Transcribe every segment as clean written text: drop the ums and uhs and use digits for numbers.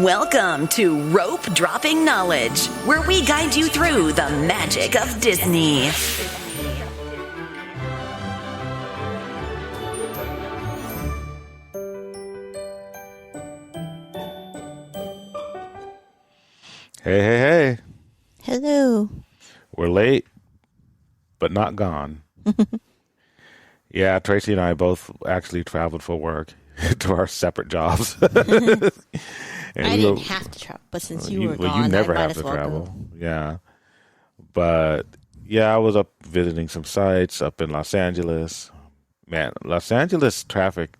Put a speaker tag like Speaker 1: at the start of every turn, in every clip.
Speaker 1: Welcome to Rope Dropping Knowledge, where we guide you through the magic of Disney.
Speaker 2: Hey.
Speaker 3: Hello.
Speaker 2: We're late, but not gone. Yeah, Tracy and I both actually traveled for work to our separate jobs.
Speaker 3: I didn't have to travel, but since you were gone,
Speaker 2: you never
Speaker 3: I might
Speaker 2: have
Speaker 3: as
Speaker 2: to
Speaker 3: well
Speaker 2: travel.
Speaker 3: go.
Speaker 2: Yeah. But, yeah, I was up visiting some sites up in Los Angeles. Man, Los Angeles traffic,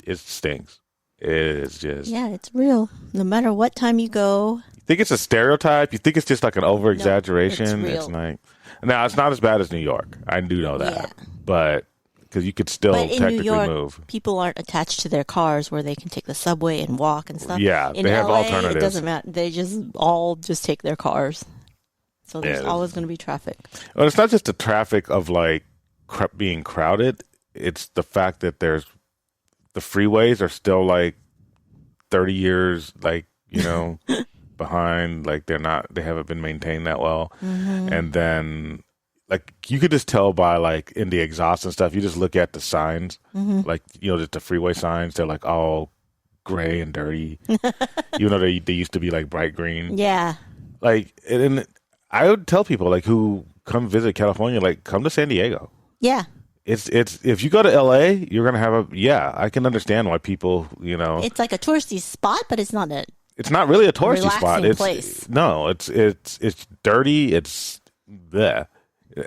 Speaker 2: it stinks. It is just...
Speaker 3: Yeah, it's real. No matter what time you go.
Speaker 2: You think it's a stereotype? You think it's just like an over-exaggeration?
Speaker 3: No, it's real.
Speaker 2: It's like... Now, it's not as bad as New York. I do know that.
Speaker 3: Yeah.
Speaker 2: But... Because you could still
Speaker 3: But in
Speaker 2: technically
Speaker 3: New York,
Speaker 2: move.
Speaker 3: people aren't attached to their cars where they can take the subway and walk and stuff.
Speaker 2: Yeah,
Speaker 3: in
Speaker 2: they have
Speaker 3: LA,
Speaker 2: alternatives.
Speaker 3: It doesn't matter. They just take their cars. So there's always going to be traffic.
Speaker 2: Well, it's not just the traffic of like being crowded. It's the fact that the freeways are still like 30 years, like, behind. Like they haven't been maintained that well. Mm-hmm. And then like you could just tell by like in the exhaust and stuff, you just look at the signs, mm-hmm. like, just the freeway signs, they're like all gray and dirty, even though they used to be like bright green.
Speaker 3: Yeah.
Speaker 2: Like, and I would tell people like who come visit California, like come to San Diego.
Speaker 3: Yeah.
Speaker 2: It's if you go to LA, you're going to have I can understand why people,
Speaker 3: It's like a touristy spot, but it's not
Speaker 2: it's not really a touristy spot.
Speaker 3: Place.
Speaker 2: No, it's dirty. It's bleh.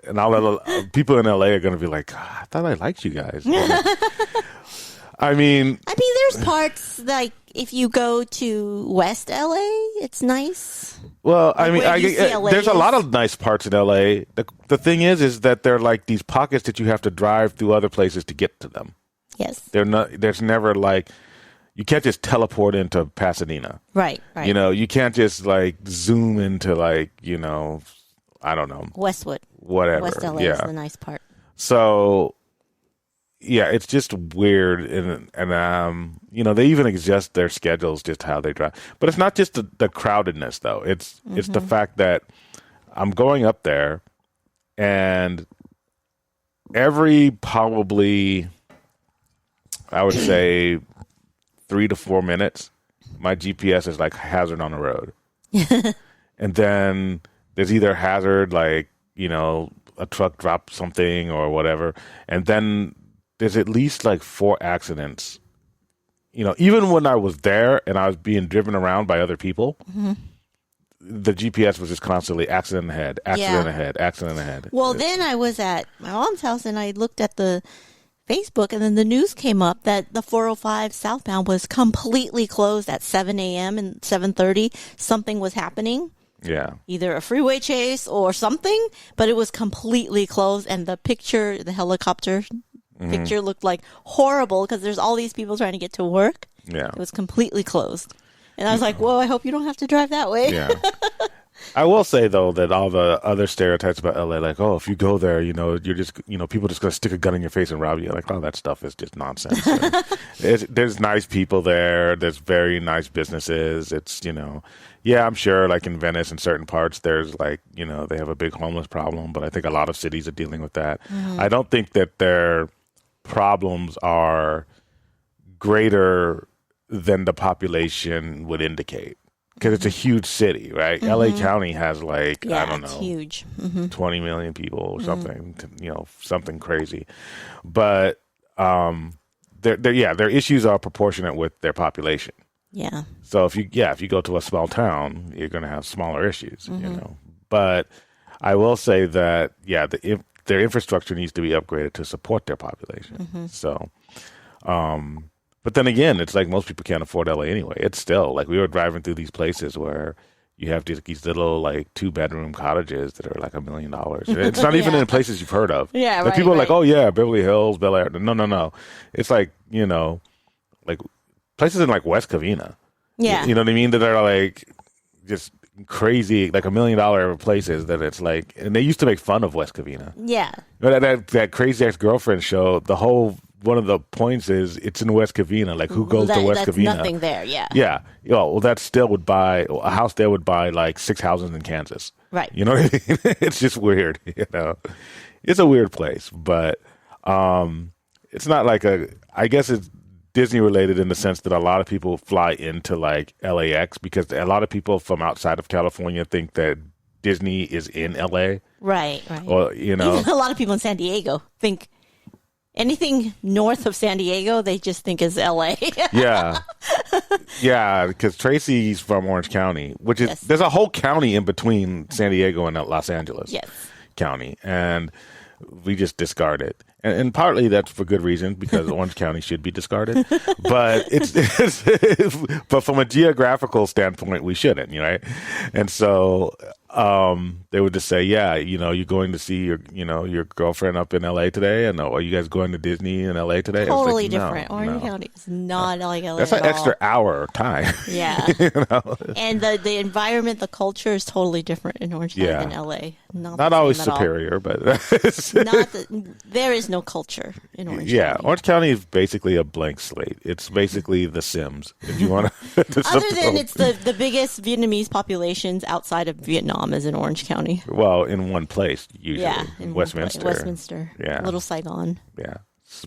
Speaker 2: And all people in LA are going to be like, I thought I liked you guys. I mean,
Speaker 3: there's parts like if you go to West LA, it's nice.
Speaker 2: Well,
Speaker 3: Like
Speaker 2: there's a lot of nice parts in LA. The thing is that they're like these pockets that you have to drive through other places to get to them.
Speaker 3: Yes.
Speaker 2: There's never like, you can't just teleport into Pasadena.
Speaker 3: Right.
Speaker 2: You can't just like zoom into like, I don't know.
Speaker 3: Westwood.
Speaker 2: Whatever.
Speaker 3: West LA is the nice part.
Speaker 2: So, yeah, it's just weird. And they even adjust their schedules just how they drive. But it's not just the crowdedness, though. It's the fact that I'm going up there and every probably, I would say, 3 to 4 minutes, my GPS is like hazard on the road. And then there's either hazard like, a truck dropped something or whatever. And then there's at least like 4 accidents. Even when I was there and I was being driven around by other people, mm-hmm. the GPS was just constantly accident ahead.
Speaker 3: Well, then I was at my mom's house and I looked at the Facebook and then the news came up that the 405 southbound was completely closed at 7 a.m. and 7:30. Something was happening.
Speaker 2: Yeah.
Speaker 3: Either a freeway chase or something, but it was completely closed. And the helicopter mm-hmm. picture looked like horrible because there's all these people trying to get to work.
Speaker 2: Yeah.
Speaker 3: It was completely closed. And I was like, whoa, I hope you don't have to drive that way.
Speaker 2: Yeah. I will say, though, that all the other stereotypes about LA, like, oh, if you go there, you're just, people just going to stick a gun in your face and rob you. Like, all that stuff is just nonsense. There's nice people there. There's very nice businesses. It's, yeah, I'm sure, like in Venice and certain parts, there's like, they have a big homeless problem. But I think a lot of cities are dealing with that. Mm-hmm. I don't think that their problems are greater than the population would indicate. Because it's a huge city, right?
Speaker 3: Mm-hmm.
Speaker 2: LA County has like, I don't know,
Speaker 3: it's huge. Mm-hmm.
Speaker 2: 20 million people or something, something crazy. But their issues are proportionate with their population.
Speaker 3: Yeah.
Speaker 2: So if you go to a small town, you're going to have smaller issues,
Speaker 3: mm-hmm.
Speaker 2: But I will say that, their infrastructure needs to be upgraded to support their population.
Speaker 3: Mm-hmm.
Speaker 2: So, but then again, it's like most people can't afford LA anyway. It's still like we were driving through these places where you have these little like 2-bedroom cottages that are like $1 million. It's not even in places you've heard of.
Speaker 3: Yeah,
Speaker 2: like
Speaker 3: right.
Speaker 2: People are like, oh yeah, Beverly Hills, Bel Air. No. It's like like places in like West Covina.
Speaker 3: Yeah,
Speaker 2: you know what I mean? That are like just crazy, like $1 million places that it's like, and they used to make fun of West Covina.
Speaker 3: Yeah,
Speaker 2: that crazy ex-girlfriend show. The whole one of the points is it's in West Covina. Like, who goes to West Covina?
Speaker 3: That's nothing there, yeah.
Speaker 2: Yeah. Well, that still would buy, a house there would buy like 6 houses in Kansas.
Speaker 3: Right.
Speaker 2: You know what I mean? It's just weird, you know. It's a weird place, but it's not like I guess it's Disney related in the sense that a lot of people fly into like LAX because a lot of people from outside of California think that Disney is in LA.
Speaker 3: Right.
Speaker 2: Or, you know.
Speaker 3: Even a lot of people in San Diego think anything north of San Diego, they just think is LA.
Speaker 2: Yeah. Yeah, because Tracy's from Orange County, which is, there's a whole county in between San Diego and Los Angeles County. And we just discard it. And partly that's for good reason, because Orange County should be discarded. But but from a geographical standpoint, we shouldn't, right? And so they would just say, yeah, you know, you're going to see your girlfriend up in LA today, and are you guys going to Disney in LA today?
Speaker 3: Totally different. Orange County is not like LA.
Speaker 2: That's an extra hour time.
Speaker 3: Yeah.
Speaker 2: You know?
Speaker 3: And the environment, the culture is totally different in Orange County than LA.
Speaker 2: Not always superior, but
Speaker 3: there is no culture in Orange County.
Speaker 2: Yeah, Orange County is basically a blank slate. It's basically The Sims, if you want to.
Speaker 3: Other than it's the biggest Vietnamese populations outside of Vietnam is in Orange County.
Speaker 2: Well, in one place, usually.
Speaker 3: Yeah, in
Speaker 2: Westminster.
Speaker 3: Westminster.
Speaker 2: Yeah.
Speaker 3: Little Saigon.
Speaker 2: Yeah.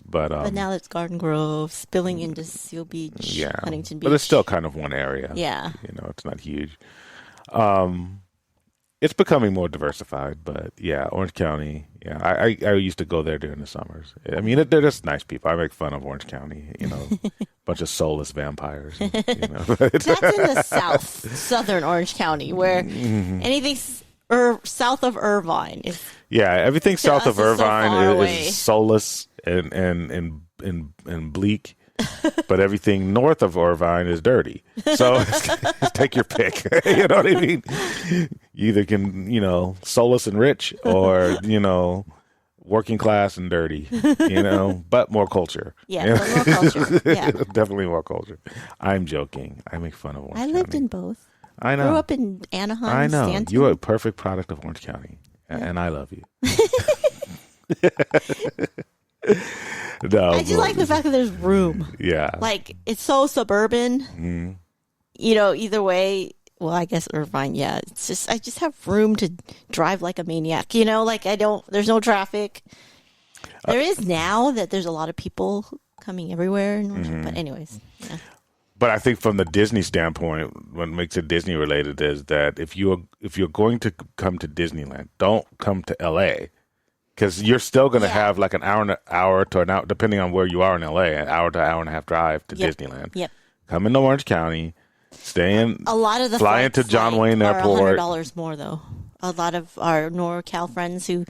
Speaker 2: But
Speaker 3: now it's Garden Grove, spilling into Seal Beach, Huntington Beach.
Speaker 2: But it's still kind of one area.
Speaker 3: Yeah.
Speaker 2: You know, it's not huge. It's becoming more diversified, but yeah, Orange County. Yeah, I used to go there during the summers. I mean, they're just nice people. I make fun of Orange County. You know, bunch of soulless vampires. You know.
Speaker 3: That's in the southern Orange County, where anything south of Irvine is.
Speaker 2: Yeah, everything south of Irvine
Speaker 3: is
Speaker 2: is soulless and bleak. But everything north of Irvine is dirty. So take your pick. You know what I mean? You either can, soulless and rich, or, working class and dirty, but more culture.
Speaker 3: Yeah, more culture. Yeah.
Speaker 2: Definitely more culture. I'm joking. I make fun of Orange County.
Speaker 3: I lived in both.
Speaker 2: I know.
Speaker 3: Grew up in Anaheim.
Speaker 2: I know.
Speaker 3: Stanton.
Speaker 2: You're a perfect product of Orange County. And I love you. No,
Speaker 3: I just like the fact that there's room.
Speaker 2: Yeah.
Speaker 3: Like, it's so suburban.
Speaker 2: Mm-hmm.
Speaker 3: Either way, well, I guess Irvine, yeah. It's just, I just have room to drive like a maniac. There's no traffic. There is now that there's a lot of people coming everywhere. But anyways, yeah.
Speaker 2: But I think from the Disney standpoint, what makes it Disney related is that if you're going to come to Disneyland, don't come to LA. Because you're still going to have like an hour to an hour, depending on where you are in LA, an hour to hour and a half drive to Disneyland.
Speaker 3: Yep.
Speaker 2: Come into Orange County, stay in.
Speaker 3: A lot of the
Speaker 2: fly into John Wayne Airport.
Speaker 3: $100 more though. A lot of our NorCal friends who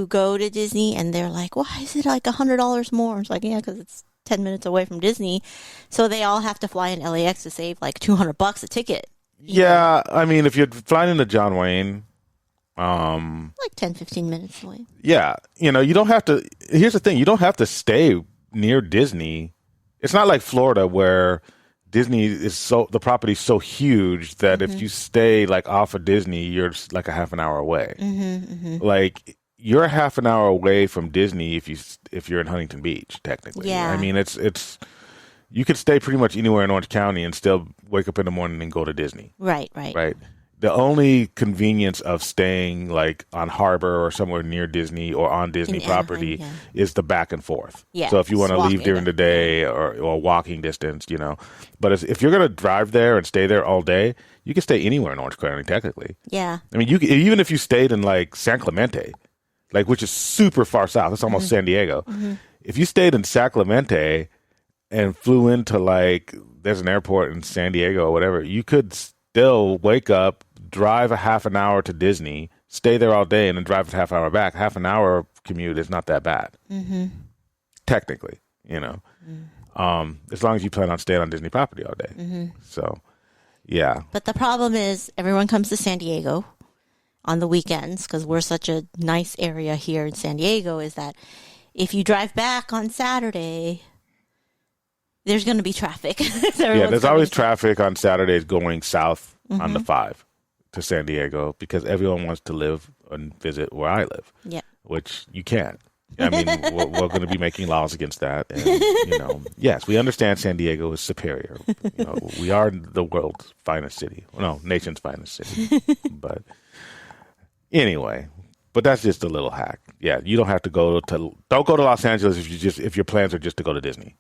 Speaker 3: go to Disney and they're like, "Why is it like $100 more?" It's like, yeah, because it's 10 minutes away from Disney, so they all have to fly in LAX to save like $200 a ticket.
Speaker 2: Yeah, I mean, if you're flying into John Wayne.
Speaker 3: Like 10, 15 minutes away.
Speaker 2: Yeah. You don't have to. Here's the thing. You don't have to stay near Disney. It's not like Florida where Disney is the property's so huge that if you stay like off of Disney, you're just like a half an hour away. Like you're a half an hour away from Disney if you're in Huntington Beach, technically.
Speaker 3: Yeah.
Speaker 2: I mean, it's you could stay pretty much anywhere in Orange County and still wake up in the morning and go to Disney.
Speaker 3: Right.
Speaker 2: The only convenience of staying like on Harbor or somewhere near Disney or on Disney property is the back and forth.
Speaker 3: Yeah,
Speaker 2: so if you want to leave during the day or walking distance, But if you're going to drive there and stay there all day, you can stay anywhere in Orange County, technically.
Speaker 3: Yeah.
Speaker 2: I mean, even if you stayed in like San Clemente, like which is super far south, it's almost San Diego. If you stayed in San Clemente and flew into like there's an airport in San Diego or whatever, you could still wake up, drive a half an hour to Disney, stay there all day, and then drive a half hour back. Half an hour commute is not that bad, technically, as long as you plan on staying on Disney property all day. So, yeah.
Speaker 3: But the problem is everyone comes to San Diego on the weekends because we're such a nice area here in San Diego, is that if you drive back on Saturday, there's going to be traffic.
Speaker 2: There's always traffic on Saturdays going south on the 5 to San Diego because everyone wants to live and visit where I live.
Speaker 3: Yeah.
Speaker 2: Which you can't. I mean, we're going to be making laws against that. And, yes, we understand San Diego is superior. We are the world's finest city. No, nation's finest city. But anyway, but that's just a little hack. Yeah, you don't have to don't go to Los Angeles if your plans are just to go to Disney.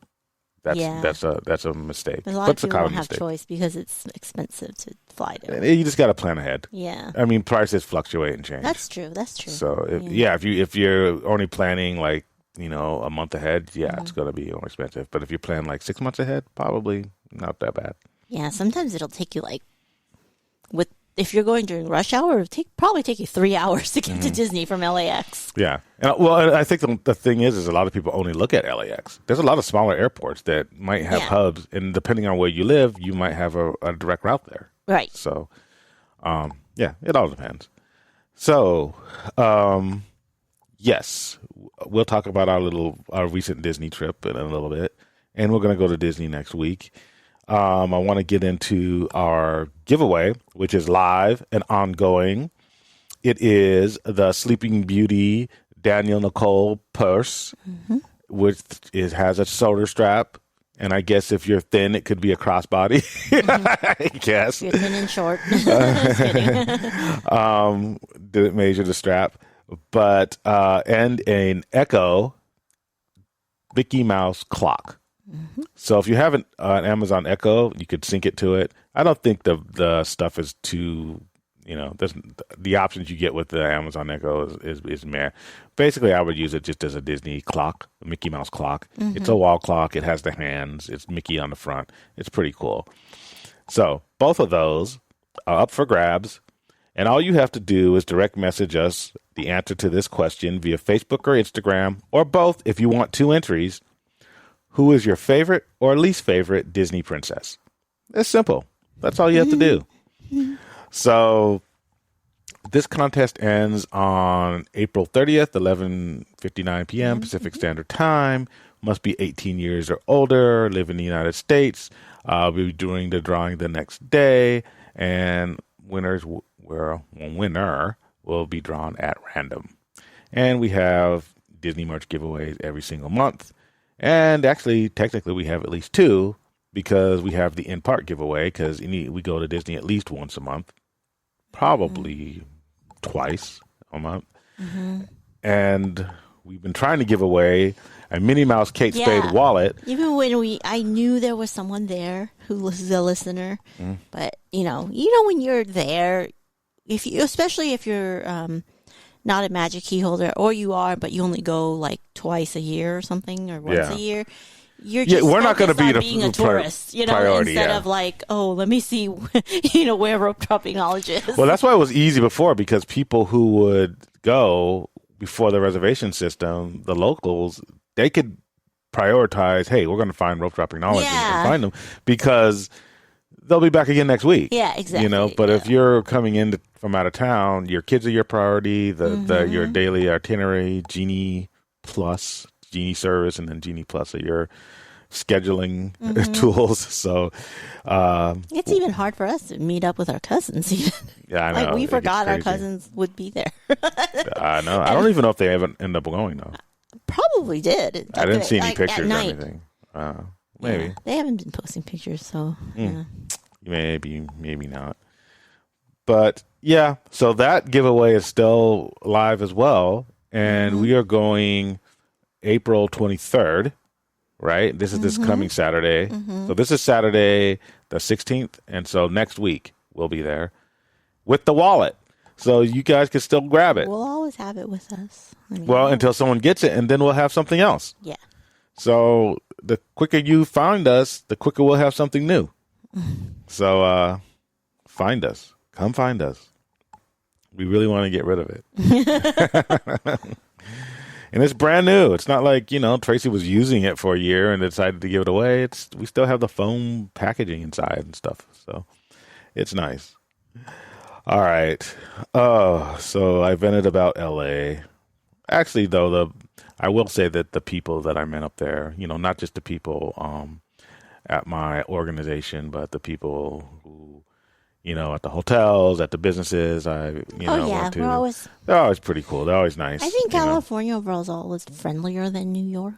Speaker 2: That's a mistake.
Speaker 3: A lot of people don't have choice because it's expensive to fly there.
Speaker 2: You just got to plan ahead.
Speaker 3: Yeah.
Speaker 2: I mean, prices fluctuate and change.
Speaker 3: That's true.
Speaker 2: So if you're only planning like a month ahead, it's going to be more expensive. But if you plan like 6 months ahead, probably not that bad.
Speaker 3: Yeah. Sometimes it'll take you if you're going during rush hour, it'll probably take you 3 hours to get to Disney from LAX.
Speaker 2: Yeah. And, I think the thing is a lot of people only look at LAX. There's a lot of smaller airports that might have hubs, and depending on where you live, you might have a direct route there.
Speaker 3: Right.
Speaker 2: So, it all depends. So, yes, we'll talk about our recent Disney trip in a little bit, and we're going to go to Disney next week. I want to get into our giveaway, which is live and ongoing. It is the Sleeping Beauty Daniel Nicole purse, which has a shoulder strap. And I guess if you're thin, it could be a crossbody. I guess.
Speaker 3: If you're thin and short. Just kidding.
Speaker 2: Didn't measure the strap. But, and an Echo Mickey Mouse clock. So if you have an Amazon Echo, you could sync it to it. I don't think the stuff is too, the options you get with the Amazon Echo is meh. Basically, I would use it just as a Disney clock, a Mickey Mouse clock. It's a wall clock. It has the hands. It's Mickey on the front. It's pretty cool. So both of those are up for grabs. And all you have to do is direct message us the answer to this question via Facebook or Instagram, or both if you want 2 entries. Who is your favorite or least favorite Disney princess? It's simple. That's all you have to do. So this contest ends on April 30th, 11:59 p.m. Pacific Standard Time. Must be 18 years or older, live in the United States. We'll be doing the drawing the next day, and winner will be drawn at random. And we have Disney merch giveaways every single month. And actually, technically, we have at least 2 because we have the in-park giveaway because we go to Disney at least once a month, probably twice a month. And we've been trying to give away a Minnie Mouse Kate Spade wallet.
Speaker 3: Even when I knew there was someone there who was a listener, but when you're there, especially if you're not a Magic Key holder, or you are, but you only go like twice a year or something, or once a year. You're just
Speaker 2: we're not going to be
Speaker 3: being a tourist,
Speaker 2: priority,
Speaker 3: instead of like, oh, let me see, where rope dropping knowledge is.
Speaker 2: Well, that's why it was easy before, because people who would go before the reservation system, the locals, they could prioritize, hey, we're going to find rope dropping knowledge and find them because they'll be back again next week.
Speaker 3: Yeah, exactly.
Speaker 2: But if you're coming in from out of town, your kids are your priority, your daily itinerary, Genie Plus, Genie Service, and then Genie Plus are your scheduling tools. So
Speaker 3: it's even hard for us to meet up with our cousins. Even.
Speaker 2: Yeah, I know.
Speaker 3: We forgot our cousins would be there.
Speaker 2: I know. I don't even know if they ever end up going, though.
Speaker 3: Probably did.
Speaker 2: I didn't see any pictures or anything. Maybe.
Speaker 3: Yeah, they haven't been posting pictures, so yeah.
Speaker 2: Maybe not. But yeah, so that giveaway is still live as well. And we are going April 23rd, right? This is this coming Saturday. So this is Saturday the 16th. And so next week we'll be there with the wallet. So you guys can still grab it.
Speaker 3: We'll always have it with us.
Speaker 2: Until someone gets it, and then we'll have something else.
Speaker 3: Yeah.
Speaker 2: So the quicker you find us, the quicker we'll have something new. So find us. Come find us. We really want to get rid of it. And it's brand new. It's not like, Tracy was using it for a year and decided to give it away. We still have the foam packaging inside and stuff. So it's nice. All right. So I vented about LA. Actually, though, I will say that the people that I met up there, not just the people at my organization, but the people who, at the hotels, at the businesses. Went to. They're always pretty cool. They're always nice.
Speaker 3: I think California overall is always friendlier than New York.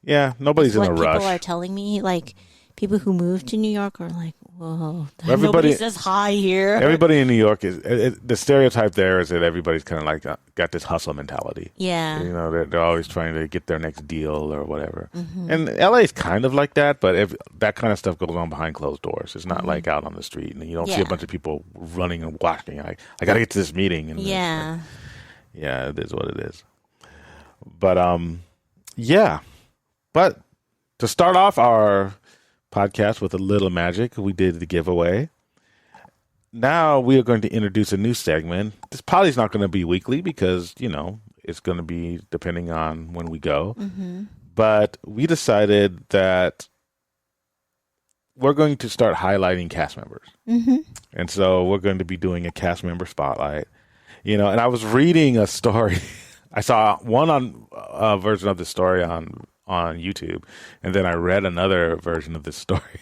Speaker 2: Yeah, nobody's in a rush.
Speaker 3: People are telling me, like, people who move to New York are like, whoa, nobody says hi here.
Speaker 2: Everybody in New York is the stereotype there is that everybody's kind of like got this hustle mentality.
Speaker 3: Yeah,
Speaker 2: they're always trying to get their next deal or whatever. And LA is kind of like that, but that kind of stuff goes on behind closed doors. It's not like out on the street, and you don't see a bunch of people running and walking. I got to get to this meeting. And it is what it is. But But to start off our podcast with a little magic, we did the giveaway. Now we are going to introduce a new segment. This probably is not going to be weekly because, it's going to be depending on when we go. But we decided that we're going to start highlighting cast members. And so we're going to be doing a cast member spotlight. And I was reading a story. I saw one version of the story on YouTube, and then I read another version of this story.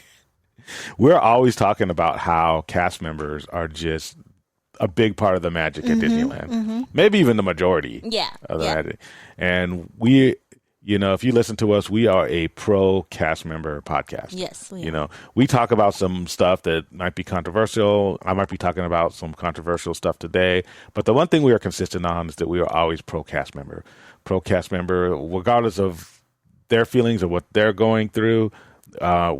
Speaker 2: We're always talking about how cast members are just a big part of the magic at Disneyland, maybe even the majority of the magic. And we, if you listen to us, we are a pro cast member podcast.
Speaker 3: Yes,
Speaker 2: we talk about some stuff that might be controversial. I might be talking about some controversial stuff today, but the one thing we are consistent on is that we are always pro cast member, regardless of their feelings of what they're going through.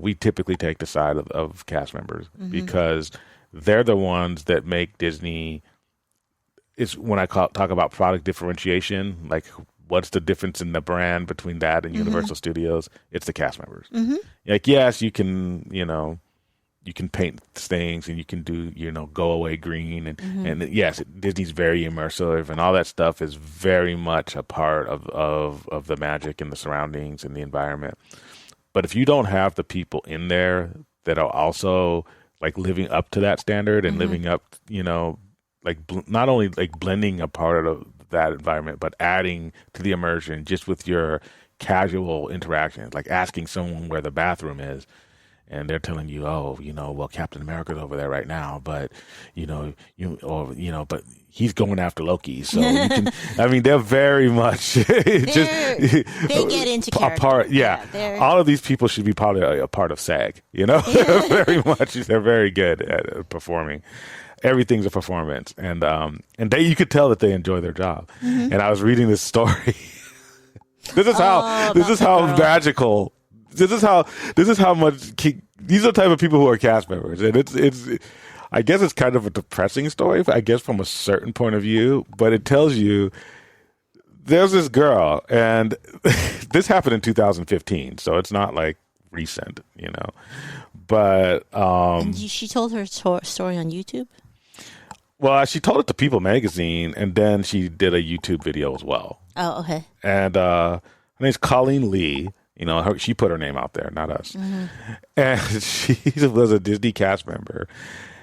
Speaker 2: We typically take the side of cast members because they're the ones that make Disney. It's when I talk about product differentiation, like what's the difference in the brand between that and Universal Studios? It's the cast members. Like, yes, you can, you can paint things and you can do, go away green. And yes, Disney's very immersive and all that stuff is very much a part of the magic and the surroundings and the environment. But if you don't have the people in there that are also like living up to that standard and living up, like not only like blending a part of that environment, but adding to the immersion just with your casual interactions, like asking someone where the bathroom is. And they're telling you, well, Captain America's over there right now, but but he's going after Loki. So you can, they're very much they
Speaker 3: get into character.
Speaker 2: A part. Yeah, all of these people should be probably a part of SAG. Very much. They're very good at performing. Everything's a performance, and you could tell that they enjoy their job. And I was reading this story. This is how magical. This is how much these are the type of people who are cast members, and it's I guess it's kind of a depressing story, I guess, from a certain point of view, but it tells you there's this girl, and this happened in 2015, so it's not like recent, but
Speaker 3: and she told her story on YouTube.
Speaker 2: Well, she told it to People Magazine, and then she did a YouTube video as well.
Speaker 3: Oh, okay.
Speaker 2: And her name's Colleen Lee. She put her name out there, not us. And she was a Disney cast member,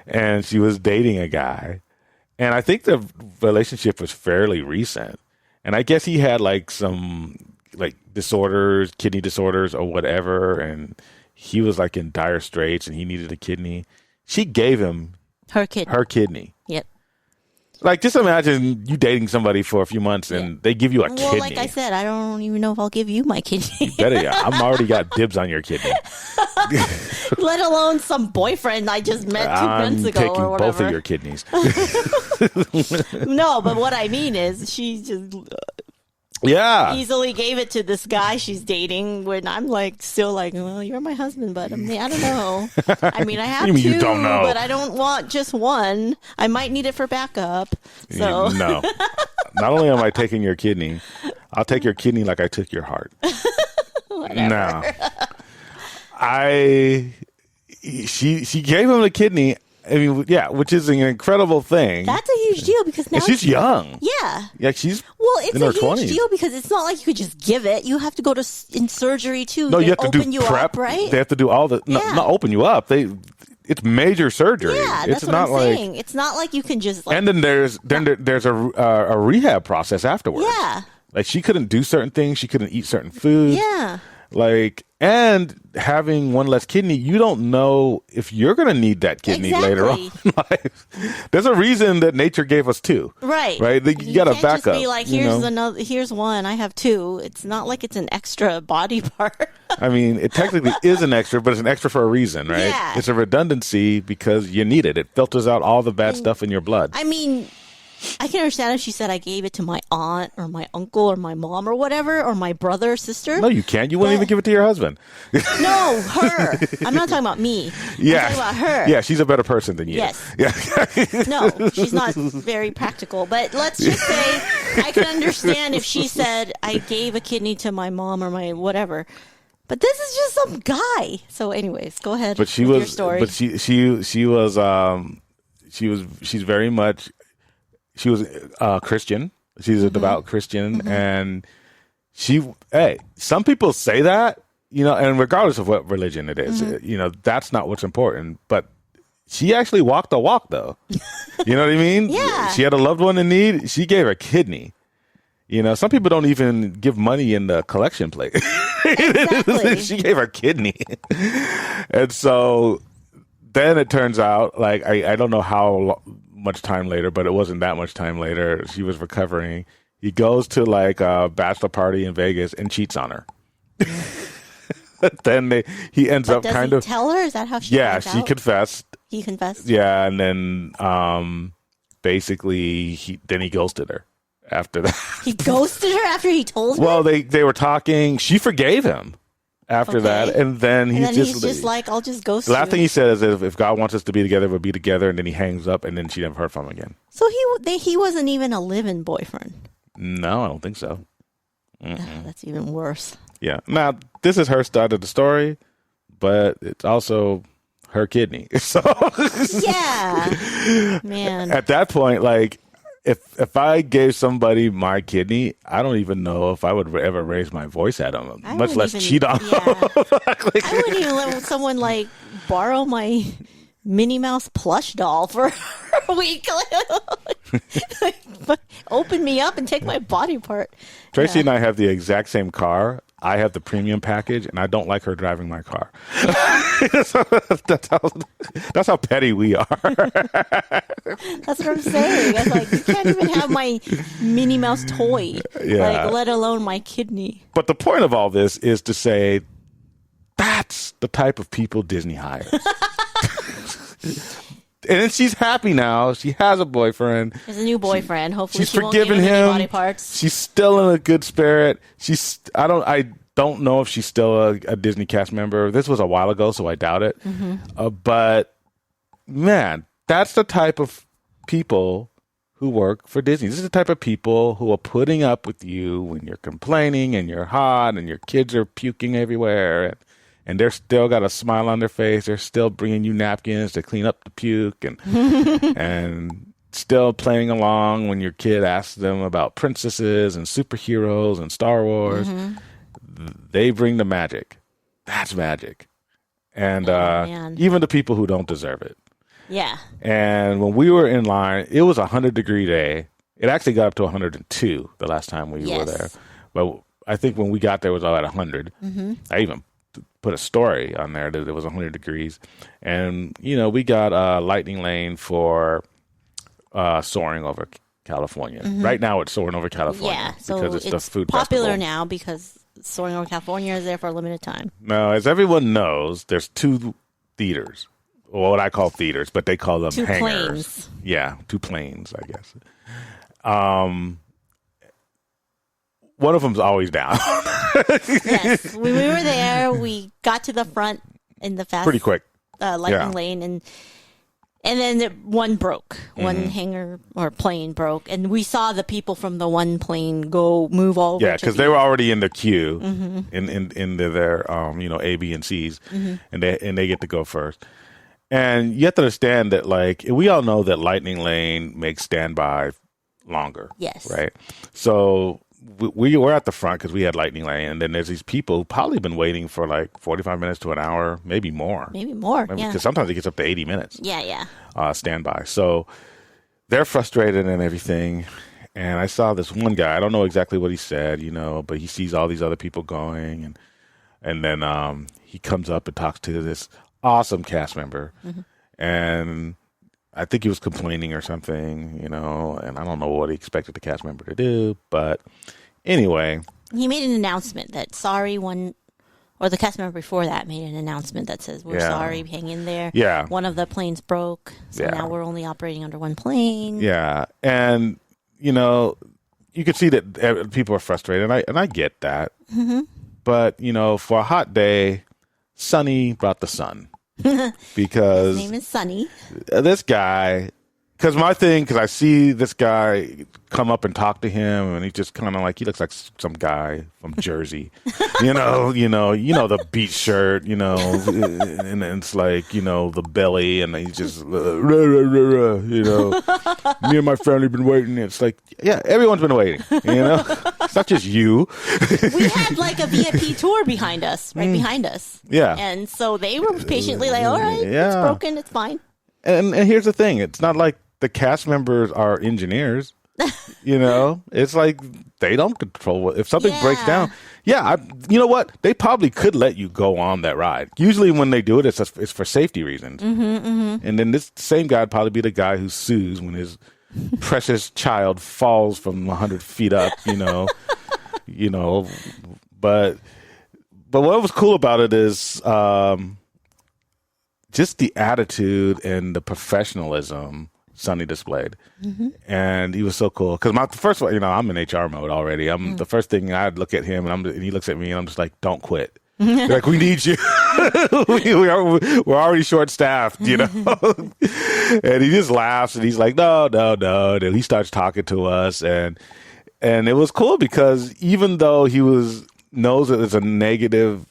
Speaker 2: and she was dating a guy. And I think the relationship was fairly recent. And I guess he had like some like disorders, kidney disorders or whatever. And he was like in dire straits and he needed a kidney. She gave him her kidney.
Speaker 3: Yep.
Speaker 2: Like, just imagine you dating somebody for a few months and they give you a kidney.
Speaker 3: Well, like I said, I don't even know if I'll give you my kidney.
Speaker 2: You better, yeah. I'm already got dibs on your kidney.
Speaker 3: Let alone some boyfriend I just met 2 months ago or whatever.
Speaker 2: I'm taking both of your kidneys.
Speaker 3: No, but what I mean is she just easily gave it to this guy she's dating when I'm like still like, well, you're my husband, but I don't know. I have two,
Speaker 2: you don't know.
Speaker 3: But I don't want just one. I might need it for backup. So
Speaker 2: no. Not only am I taking your kidney, I'll take your kidney like I took your heart. No. She gave him the kidney. Which is an incredible thing.
Speaker 3: That's a huge deal because now
Speaker 2: she's young.
Speaker 3: Yeah.
Speaker 2: Yeah, she's
Speaker 3: it's
Speaker 2: in her
Speaker 3: a huge
Speaker 2: 20s.
Speaker 3: deal because it's not like you could just give it. You have to go in surgery too.
Speaker 2: No,
Speaker 3: they
Speaker 2: you have to
Speaker 3: open
Speaker 2: do
Speaker 3: you
Speaker 2: prep.
Speaker 3: Up, right?
Speaker 2: They have to do all the not open you up. It's major surgery.
Speaker 3: Yeah, that's what I'm saying. It's not like you can just
Speaker 2: and then there's a rehab process afterwards.
Speaker 3: Yeah.
Speaker 2: Like she couldn't do certain things. She couldn't eat certain foods.
Speaker 3: Yeah.
Speaker 2: Like, and having one less kidney, you don't know if you're going to need that kidney later on in life. There's a reason that nature gave us two.
Speaker 3: Right.
Speaker 2: Right? You got to back
Speaker 3: just
Speaker 2: up.
Speaker 3: be like, here's one, I have two. It's not like it's an extra body part.
Speaker 2: I mean, it technically is an extra, but it's an extra for a reason, right?
Speaker 3: Yeah.
Speaker 2: It's a redundancy because you need it. It filters out all the bad stuff in your blood.
Speaker 3: I mean, I can understand if she said I gave it to my aunt or my uncle or my mom or whatever, or my brother or sister.
Speaker 2: No, you can't. You wouldn't even give it to your husband.
Speaker 3: No, her. I'm not talking about me.
Speaker 2: Yeah.
Speaker 3: I'm talking about her.
Speaker 2: Yeah, she's a better person than you.
Speaker 3: Yes.
Speaker 2: Yeah.
Speaker 3: No, she's not very practical. But let's just say I can understand if she said I gave a kidney to my mom or my whatever. But this is just some guy. So, anyways, go ahead.
Speaker 2: But
Speaker 3: your story.
Speaker 2: But she's very much. She was Christian. She's a devout Christian, and some people say that, and regardless of what religion it is, that's not what's important. But she actually walked the walk, though. You know what I mean?
Speaker 3: Yeah.
Speaker 2: She had a loved one in need. She gave a kidney. Some people don't even give money in the collection plate.
Speaker 3: Exactly.
Speaker 2: She gave her kidney. And so then it turns out, like, I don't know how much time later, but it wasn't that much time later. She was recovering. He goes to like a bachelor party in Vegas and cheats on her. Then he ends up kind of
Speaker 3: tell her. Is that how she?
Speaker 2: Yeah, she confessed.
Speaker 3: He confessed.
Speaker 2: Yeah, and then basically he ghosted her after that.
Speaker 3: He ghosted her after he told her.
Speaker 2: Well, they were talking. She forgave him after that, and then he's just
Speaker 3: like, I'll just ghost
Speaker 2: the
Speaker 3: you.
Speaker 2: last thing he says is, if God wants us to be together, we'll be together, and then he hangs up, and then she never heard from him again.
Speaker 3: So he wasn't even a live-in boyfriend.
Speaker 2: No, I don't think so.
Speaker 3: That's even worse.
Speaker 2: Yeah. Now, this is her side of the story, but it's also her kidney. So
Speaker 3: yeah, man.
Speaker 2: At that point, like, if I gave somebody my kidney, I don't even know if I would ever raise my voice at them, much less cheat on them.
Speaker 3: I wouldn't even let someone like borrow my Minnie Mouse plush doll for a week. Open me up and take my body part.
Speaker 2: Tracy and I have the exact same car. I have the premium package, and I don't like her driving my car. That's how petty we are.
Speaker 3: That's what I'm saying. I was like, you can't even have my Minnie Mouse toy, let alone my kidney.
Speaker 2: But the point of all this is to say that's the type of people Disney hires. And she's happy now. She has a boyfriend.
Speaker 3: There's a new boyfriend. Hopefully,
Speaker 2: she's
Speaker 3: she won't
Speaker 2: forgiven
Speaker 3: give him
Speaker 2: him.
Speaker 3: any body parts.
Speaker 2: She's still in a good spirit. I don't know if she's still a Disney cast member. This was a while ago, so I doubt it. But man, that's the type of people who work for Disney. This is the type of people who are putting up with you when you're complaining and you're hot and your kids are puking everywhere. And they're still got a smile on their face. They're still bringing you napkins to clean up the puke and and still playing along when your kid asks them about princesses and superheroes and Star Wars. They bring the magic. That's magic. And even the people who don't deserve it.
Speaker 3: Yeah.
Speaker 2: And when we were in line, it was a 100-degree day. It actually got up to 102 the last time we were there. But I think when we got there, it was all at 100. I even put a story on there that it was 100 degrees. And, we got a lightning lane for soaring over California. Right now it's soaring over California.
Speaker 3: Yeah, so
Speaker 2: because it's the food
Speaker 3: popular
Speaker 2: festival.
Speaker 3: now because soaring over California is there for a limited time.
Speaker 2: Now, as everyone knows, there's two theaters. Well, what I call theaters, but they call them
Speaker 3: two
Speaker 2: hangars.
Speaker 3: Planes.
Speaker 2: Yeah, two planes, I guess. One of them's always down.
Speaker 3: Yes, when we were there, we got to the front in the fast,
Speaker 2: pretty quick,
Speaker 3: lightning lane, and then one broke. One hangar or plane broke, and we saw the people from the one plane move over.
Speaker 2: Yeah, because they were already in the queue in their A, B, and C's, and they get to go first. And you have to understand that, like, we all know that lightning lane makes standby longer.
Speaker 3: Yes,
Speaker 2: right. So we were at the front because we had lightning lane, and then there's these people who probably been waiting for like 45 minutes to an hour, maybe more. Because sometimes it gets up to 80 minutes.
Speaker 3: Yeah.
Speaker 2: Standby. So they're frustrated and everything. And I saw this one guy. I don't know exactly what he said, but he sees all these other people going, and And then he comes up and talks to this awesome cast member. And I think he was complaining or something, and I don't know what he expected the cast member to do. But anyway.
Speaker 3: He made an announcement that or the cast member before that made an announcement that says, we're sorry, hang in there.
Speaker 2: Yeah.
Speaker 3: One of the planes broke, so now we're only operating under one plane.
Speaker 2: Yeah. And, you can see that people are frustrated, and I get that. But, for a hot day, Sonnie brought the sun. Because
Speaker 3: his name is Sonnie.
Speaker 2: This guy, because I see this guy come up and talk to him, and he just kind of he looks like some guy from Jersey, the beach shirt, and it's the belly, and he's just, me and my family been waiting. It's everyone's been waiting, It's not just you.
Speaker 3: We had a VIP tour behind us, behind us.
Speaker 2: Yeah.
Speaker 3: And so they were patiently all right, it's broken, it's fine.
Speaker 2: And here's the thing, it's not like the cast members are engineers. It's they don't control if something breaks down. You know what? They probably could let you go on that ride. Usually when they do it, it's for safety reasons. And then this same guy would probably be the guy who sues when his precious child falls from 100 feet up, But what was cool about it is just the attitude and the professionalism Sonnie displayed. And he was so cool. Because the first one, I'm in HR mode already. The first thing I'd look at him, and he looks at me, and I'm just like, don't quit. We need you. We're already short-staffed, And he just laughs, and he's like, no. And he starts talking to us, and it was cool because even though he knows that it's a negative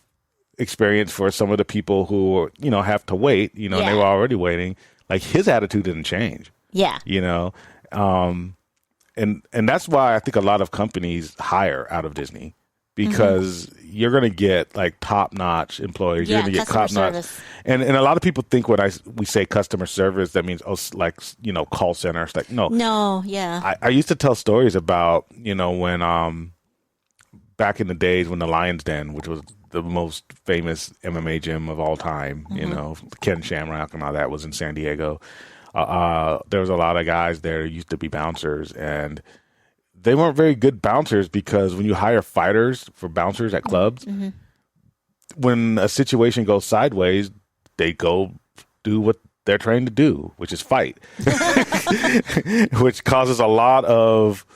Speaker 2: experience for some of the people who, have to wait, and they were already waiting, his attitude didn't change.
Speaker 3: Yeah.
Speaker 2: And that's why I think a lot of companies hire out of Disney because you're going to get top-notch employees. You're going to get top-notch. And a lot of people think when we say customer service, that means, call center. It's no.
Speaker 3: No, yeah.
Speaker 2: I used to tell stories about, when back in the days when the Lion's Den, which was the most famous MMA gym of all time, Ken Shamrock and all that was in San Diego. There was a lot of guys there who used to be bouncers, and they weren't very good bouncers because when you hire fighters for bouncers at clubs, when a situation goes sideways, they go do what they're trained to do, which is fight, which causes a lot of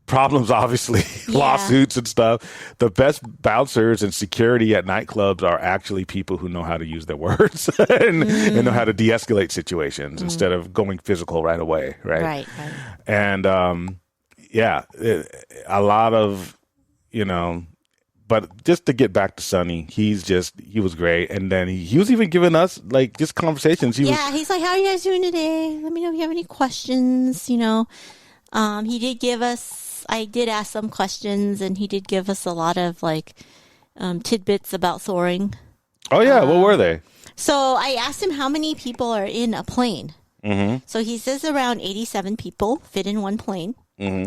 Speaker 2: problems, obviously, lawsuits and stuff. The best bouncers and security at nightclubs are actually people who know how to use their words and know how to de-escalate situations instead of going physical right away, right?
Speaker 3: Right.
Speaker 2: And, a lot of, but just to get back to Sonnie, he was great. And then he was even giving us just conversations. He's
Speaker 3: like, how are you guys doing today? Let me know if you have any questions, He did give us, I did ask some questions, and he did give us a lot of tidbits about soaring.
Speaker 2: Oh yeah, what were they?
Speaker 3: So I asked him how many people are in a plane. So he says around 87 people fit in one plane.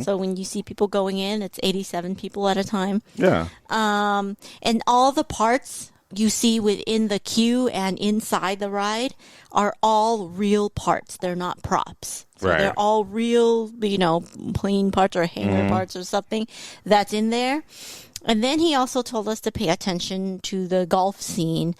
Speaker 3: So when you see people going in, it's 87 people at a time. Yeah. And all the parts you see within the queue and inside the ride are all real parts. They're not props. So they're all real, plane parts or hangar parts or something that's in there. And then he also told us to pay attention to the golf scene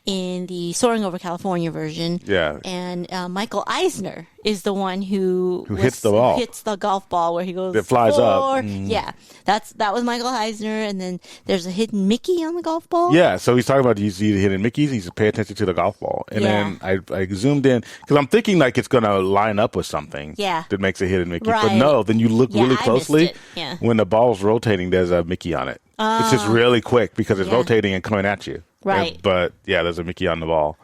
Speaker 3: in the Soaring Over California version. Yeah. And Michael Eisner is the one who hits the ball. Hits the golf ball where he goes, it flies up. Yeah. That was Michael Eisner. And then there's a hidden Mickey on the golf ball. Yeah. So he's talking about you see the hidden Mickeys. He said pay attention to the golf ball. And then I zoomed in because I'm thinking it's going to line up with something that makes a hidden Mickey. Right. But no, then you look really closely. When the ball's rotating, there's a Mickey on it. It's just really quick because it's rotating and coming at you. Right. But there's a Mickey on the ball.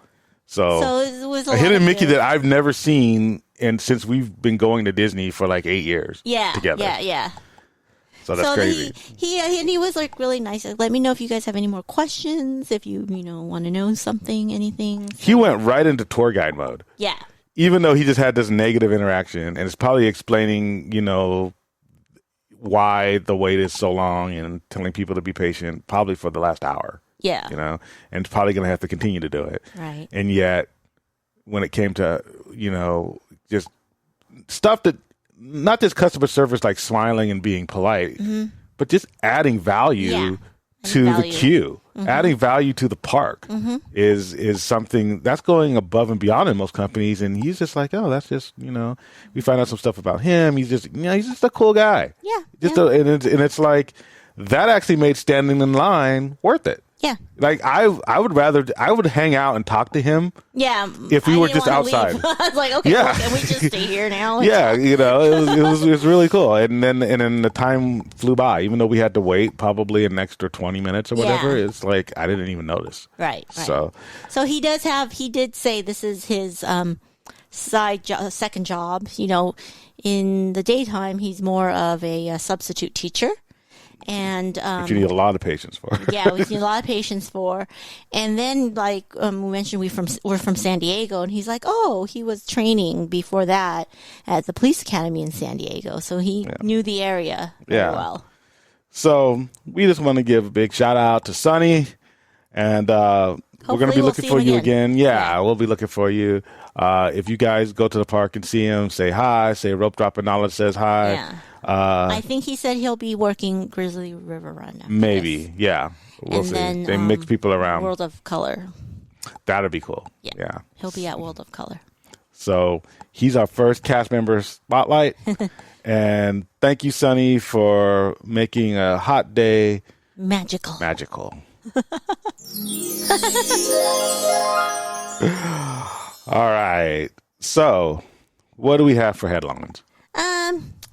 Speaker 3: So it was a hidden Mickey that I've never seen since we've been going to Disney for 8 years together. Yeah. So that's crazy. He was really nice. Let me know if you guys have any more questions, if you want to know something, anything.
Speaker 2: He went right into tour guide mode. Yeah. Even though he just had this negative interaction, and it's probably explaining, why the wait is so long and telling people to be patient probably for the last hour.
Speaker 3: Yeah.
Speaker 2: You know, and it's probably going to have to continue to do it.
Speaker 3: Right.
Speaker 2: And yet, when it came to, just stuff that, not just customer service like smiling and being polite, but just adding value to the queue, adding value to the park is something that's going above and beyond in most companies. And he's just like, oh, that's just, we find out some stuff about him. He's just, he's just a cool guy.
Speaker 3: Yeah.
Speaker 2: And it's like, that actually made standing in line worth it.
Speaker 3: Yeah.
Speaker 2: Like I would hang out and talk to him.
Speaker 3: Yeah.
Speaker 2: If we were just outside.
Speaker 3: I was like, okay, well, can we just stay here now?
Speaker 2: Yeah. It was really cool. And then the time flew by, even though we had to wait probably an extra 20 minutes or whatever. It's like, I didn't even notice.
Speaker 3: Right.
Speaker 2: So
Speaker 3: he did say this is his, second job. In the daytime, he's more of a substitute teacher. And
Speaker 2: which you need a lot of patience for.
Speaker 3: Yeah, we need a lot of patience for. And then, like we mentioned, we're from San Diego, and he's like, oh, he was training before that at the police academy in San Diego, so he knew the area very well.
Speaker 2: So we just want to give a big shout out to Sonnie, and we're going to be looking for you again. Yeah, we'll be looking for you. If you guys go to the park and see him, say hi. Say Rope Dropping Knowledge says hi.
Speaker 3: Yeah. I think he said he'll be working Grizzly River Run.
Speaker 2: Maybe,
Speaker 3: this.
Speaker 2: yeah. We'll see.
Speaker 3: Then,
Speaker 2: they mix people around.
Speaker 3: World of Color.
Speaker 2: That'd be cool. Yeah.
Speaker 3: He'll be at World of Color.
Speaker 2: So he's our first cast member spotlight. And thank you, Sonnie, for making a hot day
Speaker 3: magical.
Speaker 2: All right. So what do we have for headlines?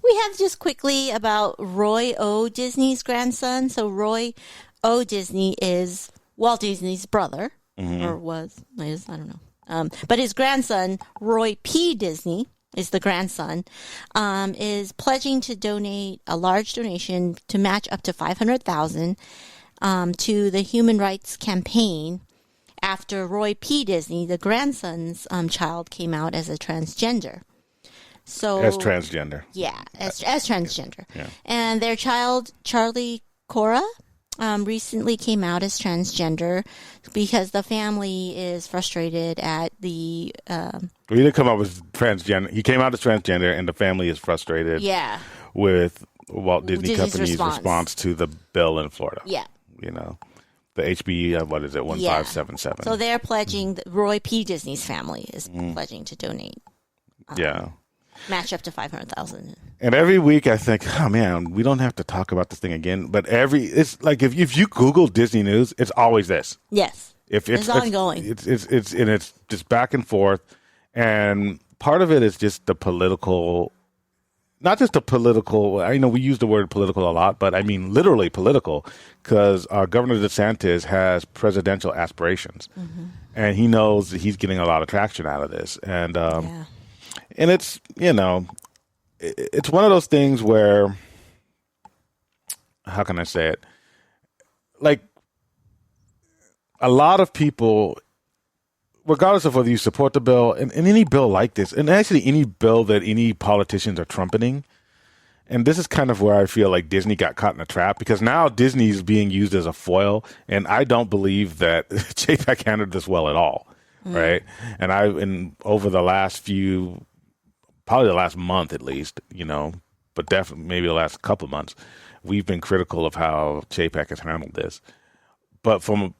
Speaker 3: We have just quickly about Roy O. Disney's grandson. So Roy O. Disney is Walt Disney's brother, or is, I don't know. But his grandson, Roy P. Disney, is the grandson, is pledging to donate a large donation to match up to $500,000 to the Human Rights Campaign after Roy P. Disney, the grandson's child, came out as a transgender. So
Speaker 2: as transgender.
Speaker 3: Yeah, as transgender.
Speaker 2: Yeah.
Speaker 3: And their child, Charlie Cora, recently came out as transgender because the family is frustrated at the...
Speaker 2: He didn't come out as transgender. He came out as transgender, and the family is frustrated with Walt Disney Company's response to the bill in Florida.
Speaker 3: Yeah.
Speaker 2: The HB, what is it, 1577.
Speaker 3: So they're pledging, Roy P. Disney's family is pledging to donate. Match up to $500,000.
Speaker 2: And every week I think, oh man, we don't have to talk about this thing again. But it's like if you Google Disney News, it's always this.
Speaker 3: Yes.
Speaker 2: It's
Speaker 3: ongoing.
Speaker 2: It's just back and forth. And part of it is just the political, not just the political. I know we use the word political a lot, but I mean literally political, because Governor DeSantis has presidential aspirations, and he knows that he's getting a lot of traction out of this. And and it's it's one of those things where, how can I say it? Like a lot of people, regardless of whether you support the bill, and any bill like this, and actually any bill that any politicians are trumpeting, and this is kind of where I feel like Disney got caught in a trap, because now Disney is being used as a foil, and I don't believe that JPEG handled this well at all, right? And over the last few, probably the last month at least, but definitely maybe the last couple of months, we've been critical of how JPEG has handled this. But from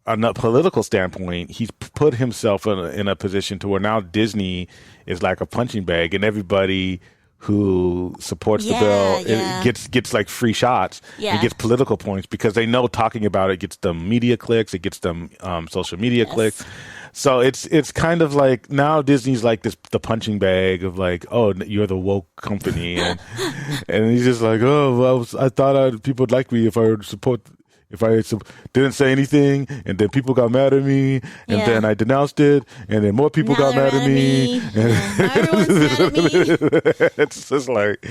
Speaker 2: a political standpoint, he's put himself in a position to where now Disney is like a punching bag, and everybody who supports the bill gets like free shots and gets political points, because they know talking about it gets them media clicks, it gets them social media clicks. So it's kind of like now Disney's like the punching bag of like, oh, you're the woke company, and he's just like, oh, well, I thought people would like me if I didn't say anything, and then people got mad at me, and then I denounced it, and then more people got mad at me.
Speaker 3: Everyone's mad at me.
Speaker 2: It's just like,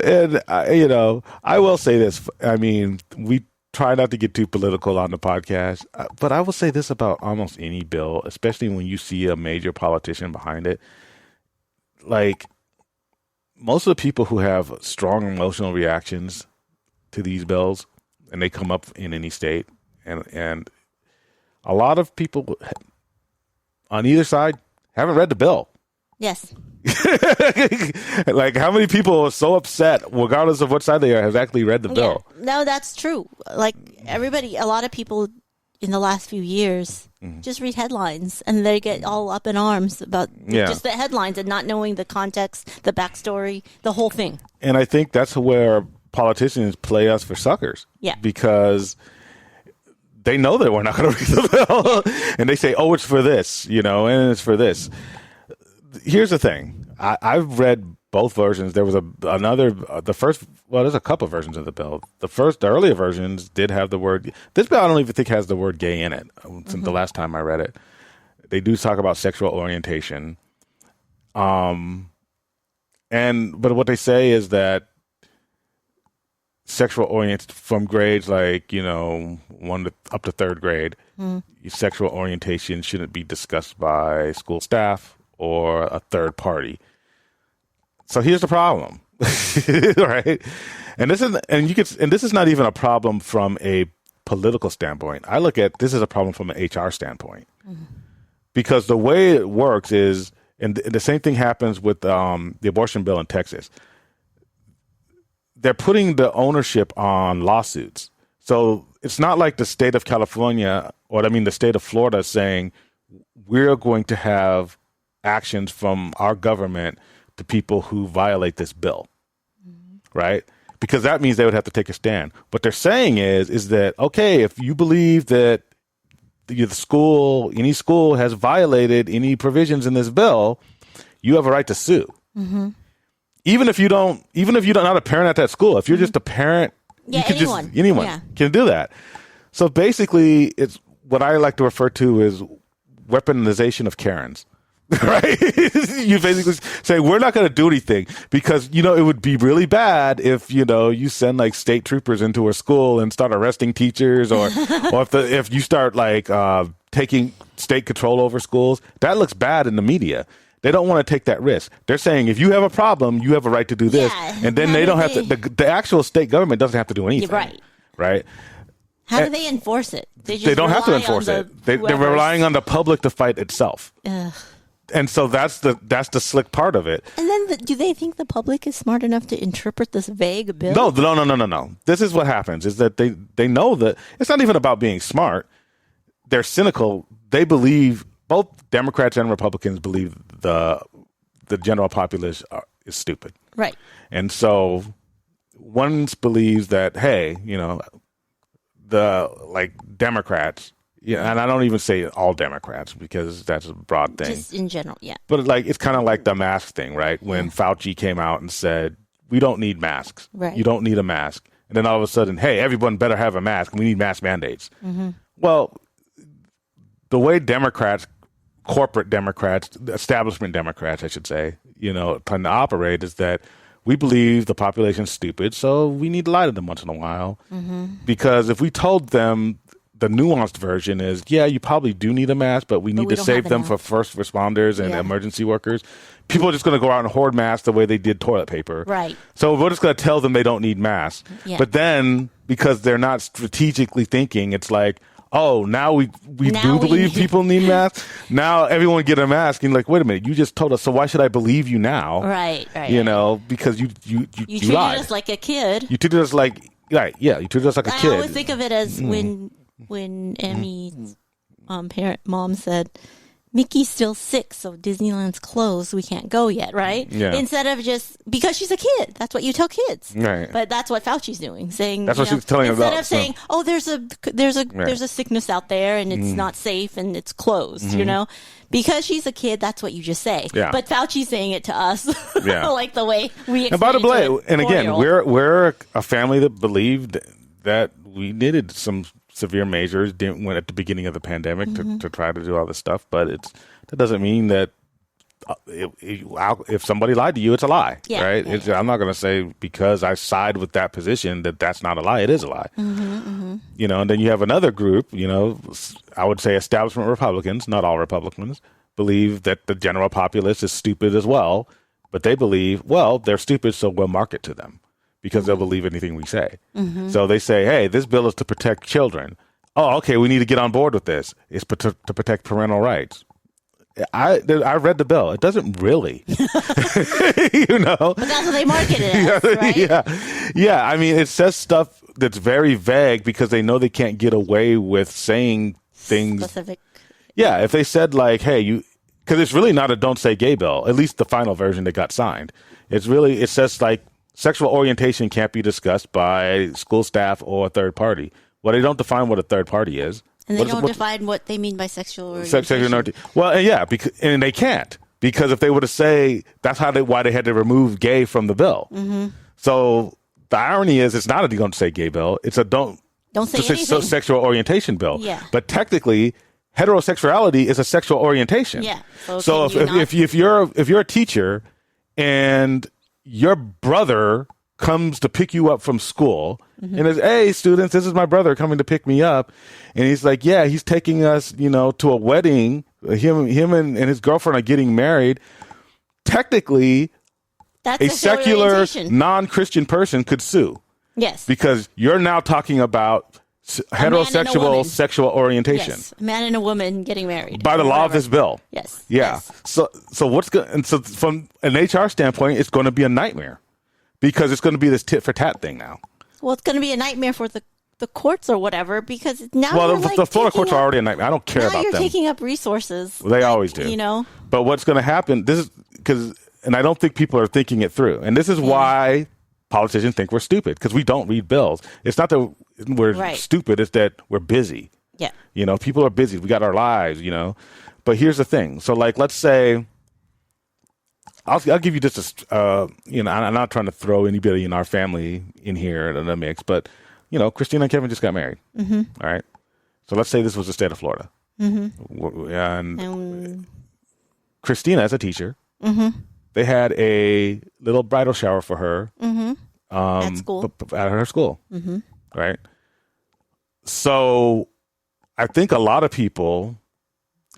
Speaker 2: and I will say this. I mean, we try not to get too political on the podcast, but I will say this about almost any bill, especially when you see a major politician behind it. Like, most of the people who have strong emotional reactions to these bills, and they come up in any state, and a lot of people on either side haven't read the bill.
Speaker 3: Yes.
Speaker 2: Like, how many people are so upset, regardless of what side they are, have actually read the bill?
Speaker 3: Yeah. No, that's true. Like, a lot of people in the last few years just read headlines, and they get all up in arms about just the headlines and not knowing the context, the backstory, the whole thing.
Speaker 2: And I think that's where politicians play us for suckers.
Speaker 3: Yeah.
Speaker 2: Because they know that we're not going to read the bill. And they say, oh, it's for this, and it's for this. Here's the thing. I've read both versions. There was there's a couple versions of the bill. The earlier versions did have the word, this bill I don't even think has the word gay in it. Since the last time I read it. They do talk about sexual orientation. But what they say is that sexual orientation from grades like, 1 up to 3rd grade, sexual orientation shouldn't be discussed by school staff or a third party. So here's the problem, right? And this is not even a problem from a political standpoint. I look at this as a problem from an HR standpoint, because the way it works is, and the same thing happens with the abortion bill in Texas. They're putting the ownership on lawsuits. So it's not like the state of California, the state of Florida saying, we're going to have actions from our government to people who violate this bill, right? Because that means they would have to take a stand. What they're saying is that, okay, if you believe that any school has violated any provisions in this bill, you have a right to sue. Mm-hmm. Even if you're not a parent at that school, if you're just a parent, anyone can do that. So basically, it's what I like to refer to as weaponization of Karens. Right? You basically say, we're not going to do anything because, it would be really bad if, you send like state troopers into a school and start arresting teachers or if you start like taking state control over schools. That looks bad in the media. They don't want to take that risk. They're saying, if you have a problem, you have a right to do this.
Speaker 3: Yeah,
Speaker 2: and then they don't have to, the actual state government doesn't have to do anything.
Speaker 3: Right.
Speaker 2: Right?
Speaker 3: How do they enforce it? They
Speaker 2: don't have to enforce it. They're relying on the public to fight itself.
Speaker 3: Ugh.
Speaker 2: And so that's the slick part of it.
Speaker 3: And then do they think the public is smart enough to interpret this vague bill?
Speaker 2: No. This is what happens, is that they know that it's not even about being smart. They're cynical. They believe, both Democrats and Republicans believe the general populace is stupid.
Speaker 3: Right.
Speaker 2: And so one believes that, hey, the Democrats, and I don't even say all Democrats because that's a broad thing.
Speaker 3: Just in general, yeah.
Speaker 2: But it's kind of like the mask thing, right? When Fauci came out and said, we don't need masks.
Speaker 3: Right.
Speaker 2: You don't need a mask. And then all of a sudden, hey, everyone better have a mask. We need mask mandates. Mm-hmm. Well, the way Democrats, corporate Democrats, establishment Democrats, I should say, tend to operate is that we believe the population's stupid, so we need to lie to them once in a while. Mm-hmm. Because if we told them the nuanced version is, yeah, you probably do need a mask, but we need to save them for first responders and emergency workers. People are just going to go out and hoard masks the way they did toilet paper.
Speaker 3: Right.
Speaker 2: So we're just going to tell them they don't need masks. Yeah. But then, because they're not strategically thinking, it's like, oh, now we do believe people need masks. Now everyone get a mask. And you're like, wait a minute, you just told us, so why should I believe you now?
Speaker 3: Right.
Speaker 2: Because you
Speaker 3: treated
Speaker 2: lied.
Speaker 3: us like a kid.
Speaker 2: You treated us like, right, yeah, you treated us like a kid.
Speaker 3: I always think of it as when Emmy's mom said, Mickey's still sick, so Disneyland's closed. We can't go yet, right?
Speaker 2: Yeah.
Speaker 3: Instead of just because she's a kid, that's what you tell kids,
Speaker 2: right?
Speaker 3: But that's what Fauci's doing, saying
Speaker 2: that's what she's telling
Speaker 3: instead
Speaker 2: about.
Speaker 3: of saying, "Oh, there's a sickness out there and it's not safe and it's closed," because she's a kid. That's what you just say.
Speaker 2: Yeah.
Speaker 3: But Fauci's saying it to us, like the way we.
Speaker 2: And by the way, and again, we're a family that believed that we needed some severe measures at the beginning of the pandemic to try to do all this stuff, but that doesn't mean that if somebody lied to you, it's a lie, right? I'm not going to say because I side with that position that's not a lie. It is a lie, and then you have another group, I would say establishment Republicans, not all Republicans, believe that the general populace is stupid as well, but they believe, well, they're stupid, so we'll market to them because they'll believe anything we say. So they say, hey, this bill is to protect children. Oh, okay, we need to get on board with this. It's to protect parental rights. I read the bill. It doesn't really, you know.
Speaker 3: But that's what they market it as, right?
Speaker 2: Yeah. I mean, it says stuff that's very vague because they know they can't get away with saying things
Speaker 3: Specific.
Speaker 2: Yeah, if they said like, hey, because it's really not a don't say gay bill, at least the final version that got signed. It says like sexual orientation can't be discussed by school staff or a third party. Well, they don't define what a third party is.
Speaker 3: And they don't define what they mean by sexual orientation.
Speaker 2: Well, yeah, and they can't, because if they were to say that's why they had to remove gay from the bill. So the irony is, it's not a don't say gay bill; it's a don't
Speaker 3: say anything.
Speaker 2: Sexual orientation bill.
Speaker 3: Yeah.
Speaker 2: But technically, heterosexuality is a sexual orientation.
Speaker 3: Yeah.
Speaker 2: So if you're a teacher and your brother comes to pick you up from school and says, hey, students, this is my brother coming to pick me up. And he's like, yeah, he's taking us, to a wedding. Him and his girlfriend are getting married. Technically,
Speaker 3: that's
Speaker 2: a secular, non-Christian person could sue.
Speaker 3: Yes.
Speaker 2: Because you're now talking about heterosexual sexual orientation.
Speaker 3: Yes. A man and a woman getting married.
Speaker 2: By the law of this bill.
Speaker 3: Yes.
Speaker 2: Yeah.
Speaker 3: Yes.
Speaker 2: So from an HR standpoint, it's going to be a nightmare. Because it's going to be this tit for tat thing now.
Speaker 3: Well, it's going to be a nightmare for the courts or whatever, because now
Speaker 2: the Florida courts are already a nightmare. I don't care about them.
Speaker 3: Now you're taking up resources.
Speaker 2: Well, they always do. But what's going to happen, and I don't think people are thinking it through. And this is why politicians think we're stupid, because we don't read bills. It's not that we're stupid, it's that we're busy.
Speaker 3: Yeah.
Speaker 2: People are busy. We got our lives, But here's the thing. So, like, let's say, I'll give you just I'm not trying to throw anybody in our family in here in the mix, but Christina and Kevin just got married. All right. So let's say this was the state of Florida, and Christina, as a teacher, they had a little bridal shower for her
Speaker 3: at school.
Speaker 2: At her school, right? So I think a lot of people,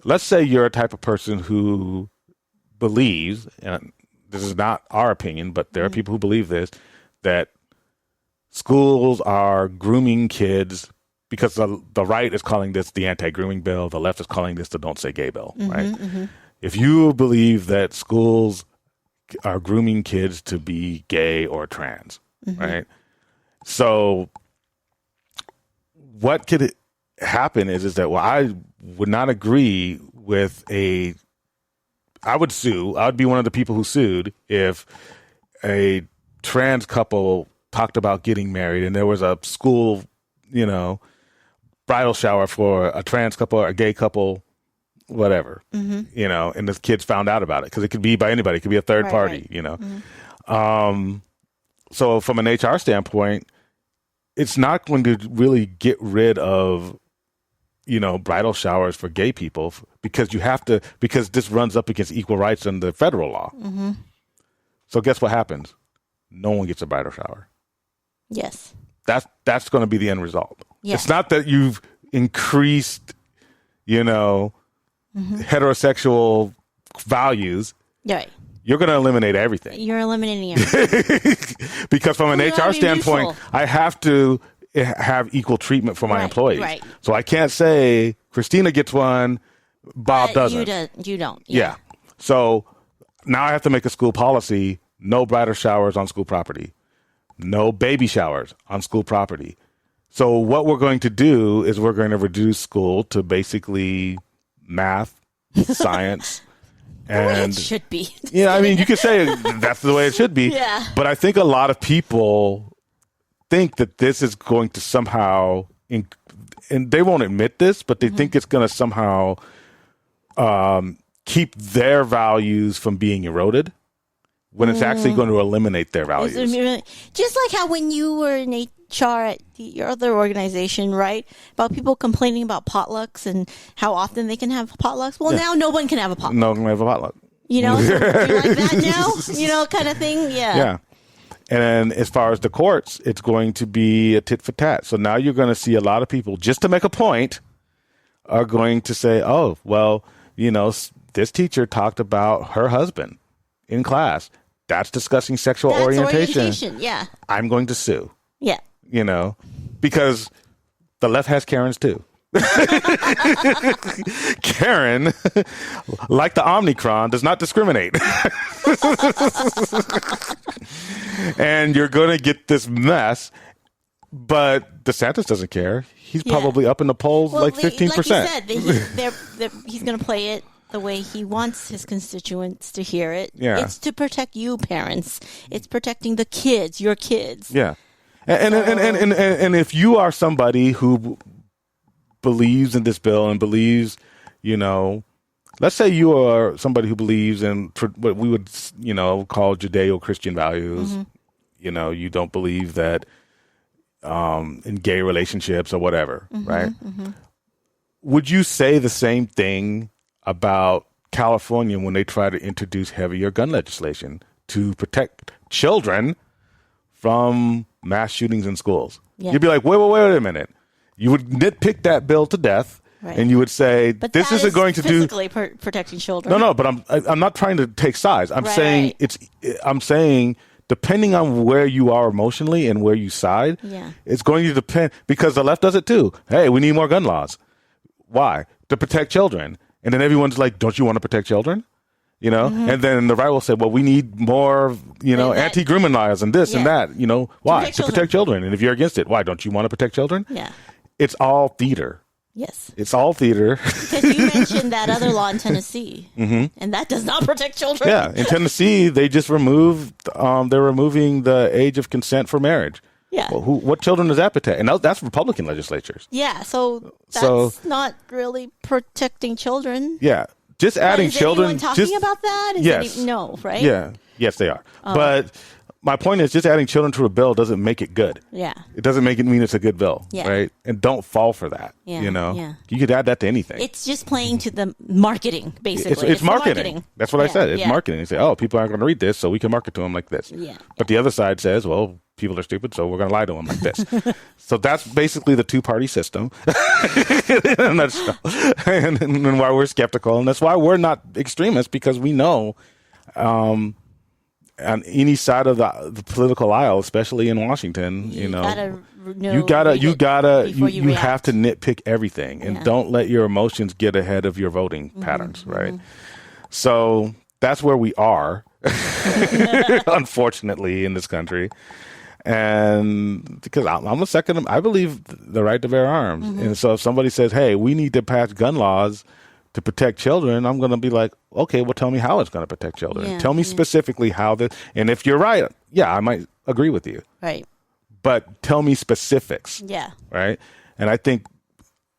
Speaker 2: let's say you're a type of person who believes, and this is not our opinion, but there are people who believe this, that schools are grooming kids, because the right is calling this the anti-grooming bill, the left is calling this the don't say gay bill, right? If you believe that schools are grooming kids to be gay or trans, right? So what could happen is that, well, I would not agree with I would sue. I would be one of the people who sued if a trans couple talked about getting married and there was a school, bridal shower for a trans couple or a gay couple, whatever, and the kids found out about it, because it could be by anybody. It could be a third party, So from an HR standpoint, it's not going to really get rid of bridal showers for gay people, because because this runs up against equal rights under federal law. So guess what happens? No one gets a bridal shower.
Speaker 3: Yes.
Speaker 2: That's going to be the end result.
Speaker 3: Yes.
Speaker 2: It's not that you've increased, heterosexual values.
Speaker 3: Right.
Speaker 2: You're going to eliminate everything.
Speaker 3: You're eliminating everything.
Speaker 2: Because from an HR standpoint,
Speaker 3: useful.
Speaker 2: I have to have equal treatment for my employees.
Speaker 3: Right.
Speaker 2: So I can't say Christina gets one, Bob doesn't.
Speaker 3: You don't.
Speaker 2: Yeah. So now I have to make a school policy: no bridal showers on school property, no baby showers on school property. So what we're going to do is we're going to reduce school to basically math, science, and
Speaker 3: it should be.
Speaker 2: Yeah, I mean, you could say that's the way it should be.
Speaker 3: Yeah.
Speaker 2: But I think a lot of people think that this is going to somehow, and they won't admit this, but they think it's going to somehow keep their values from being eroded, when it's actually going to eliminate their values.
Speaker 3: Just like how when you were in HR at your other organization, right? About people complaining about potlucks and how often they can have potlucks. Well, now no one can have a potluck.
Speaker 2: No one can have a potluck.
Speaker 3: So you're like that now? Kind of thing? Yeah.
Speaker 2: Yeah. And as far as the courts, it's going to be a tit for tat. So now you're going to see a lot of people, just to make a point, are going to say, oh, well, this teacher talked about her husband in class. That's discussing sexual
Speaker 3: That's
Speaker 2: orientation.
Speaker 3: Yeah.
Speaker 2: I'm going to sue.
Speaker 3: Yeah.
Speaker 2: Because the left has Karens too. Karen, like the Omicron, does not discriminate. And you're going to get this mess, but DeSantis doesn't care. He's probably up in the polls like 15%.
Speaker 3: Like you said, he's going to play it the way he wants his constituents to hear it.
Speaker 2: Yeah.
Speaker 3: It's to protect you, parents. It's protecting the kids, your kids.
Speaker 2: Yeah. And if you are somebody who believes in this bill and believes, let's say you are somebody who believes in what we would, call Judeo-Christian values. Mm-hmm. You don't believe that in gay relationships or whatever, right? Mm-hmm. Would you say the same thing about California when they try to introduce heavier gun legislation to protect children from mass shootings in schools? Yeah. You'd be like, wait a minute. You would nitpick that bill to death, right, and you would say,
Speaker 3: but
Speaker 2: this isn't going to do
Speaker 3: physically protecting children.
Speaker 2: No, but I'm not trying to take sides. I'm saying depending on where you are emotionally and where you side, it's going to depend, because the left does it too. Hey, we need more gun laws. Why? To protect children. And then everyone's like, don't you want to protect children? Mm-hmm. And then the right will say, well, we need more, anti-grooming laws and this and that. Why? To protect children. And if you're against it, why? Don't you want to protect children?
Speaker 3: Yeah.
Speaker 2: It's all theater.
Speaker 3: Yes.
Speaker 2: It's all theater.
Speaker 3: Because you mentioned that other law in Tennessee, and that does not protect children.
Speaker 2: Yeah. In Tennessee, they just they're removing the age of consent for marriage.
Speaker 3: Yeah.
Speaker 2: Well, what children does that protect? And that's Republican legislatures.
Speaker 3: Yeah. So that's not really protecting children.
Speaker 2: Yeah. Just adding children.
Speaker 3: Is anyone talking about that?
Speaker 2: Yes.
Speaker 3: No, right?
Speaker 2: Yeah. Yes, they are. Oh. But my point is, just adding children to a bill doesn't make it good.
Speaker 3: Yeah.
Speaker 2: It doesn't make it mean it's a good bill. Yeah. Right? And don't fall for that. Yeah. Yeah. You could add that to anything.
Speaker 3: It's just playing to the marketing, basically.
Speaker 2: It's marketing. That's what I said. It's marketing. They say, oh, people aren't going to read this, so we can market to them like this. Yeah. But the other side says, well, people are stupid, so we're going to lie to them like this. So that's basically the two-party system. And why we're skeptical. And that's why we're not extremists, because we know on any side of the political aisle, especially in Washington, you have to nitpick everything and don't let your emotions get ahead of your voting patterns, right? So that's where we are, unfortunately, in this country. And because I'm a second, I believe the right to bear arms. And so if somebody says, hey, we need to pass gun laws to protect children, I'm going to be like, okay, well, tell me how it's going to protect children. Yeah, tell me specifically how this, and if you're right, I might agree with you. Right. But tell me specifics. Yeah. Right. And I think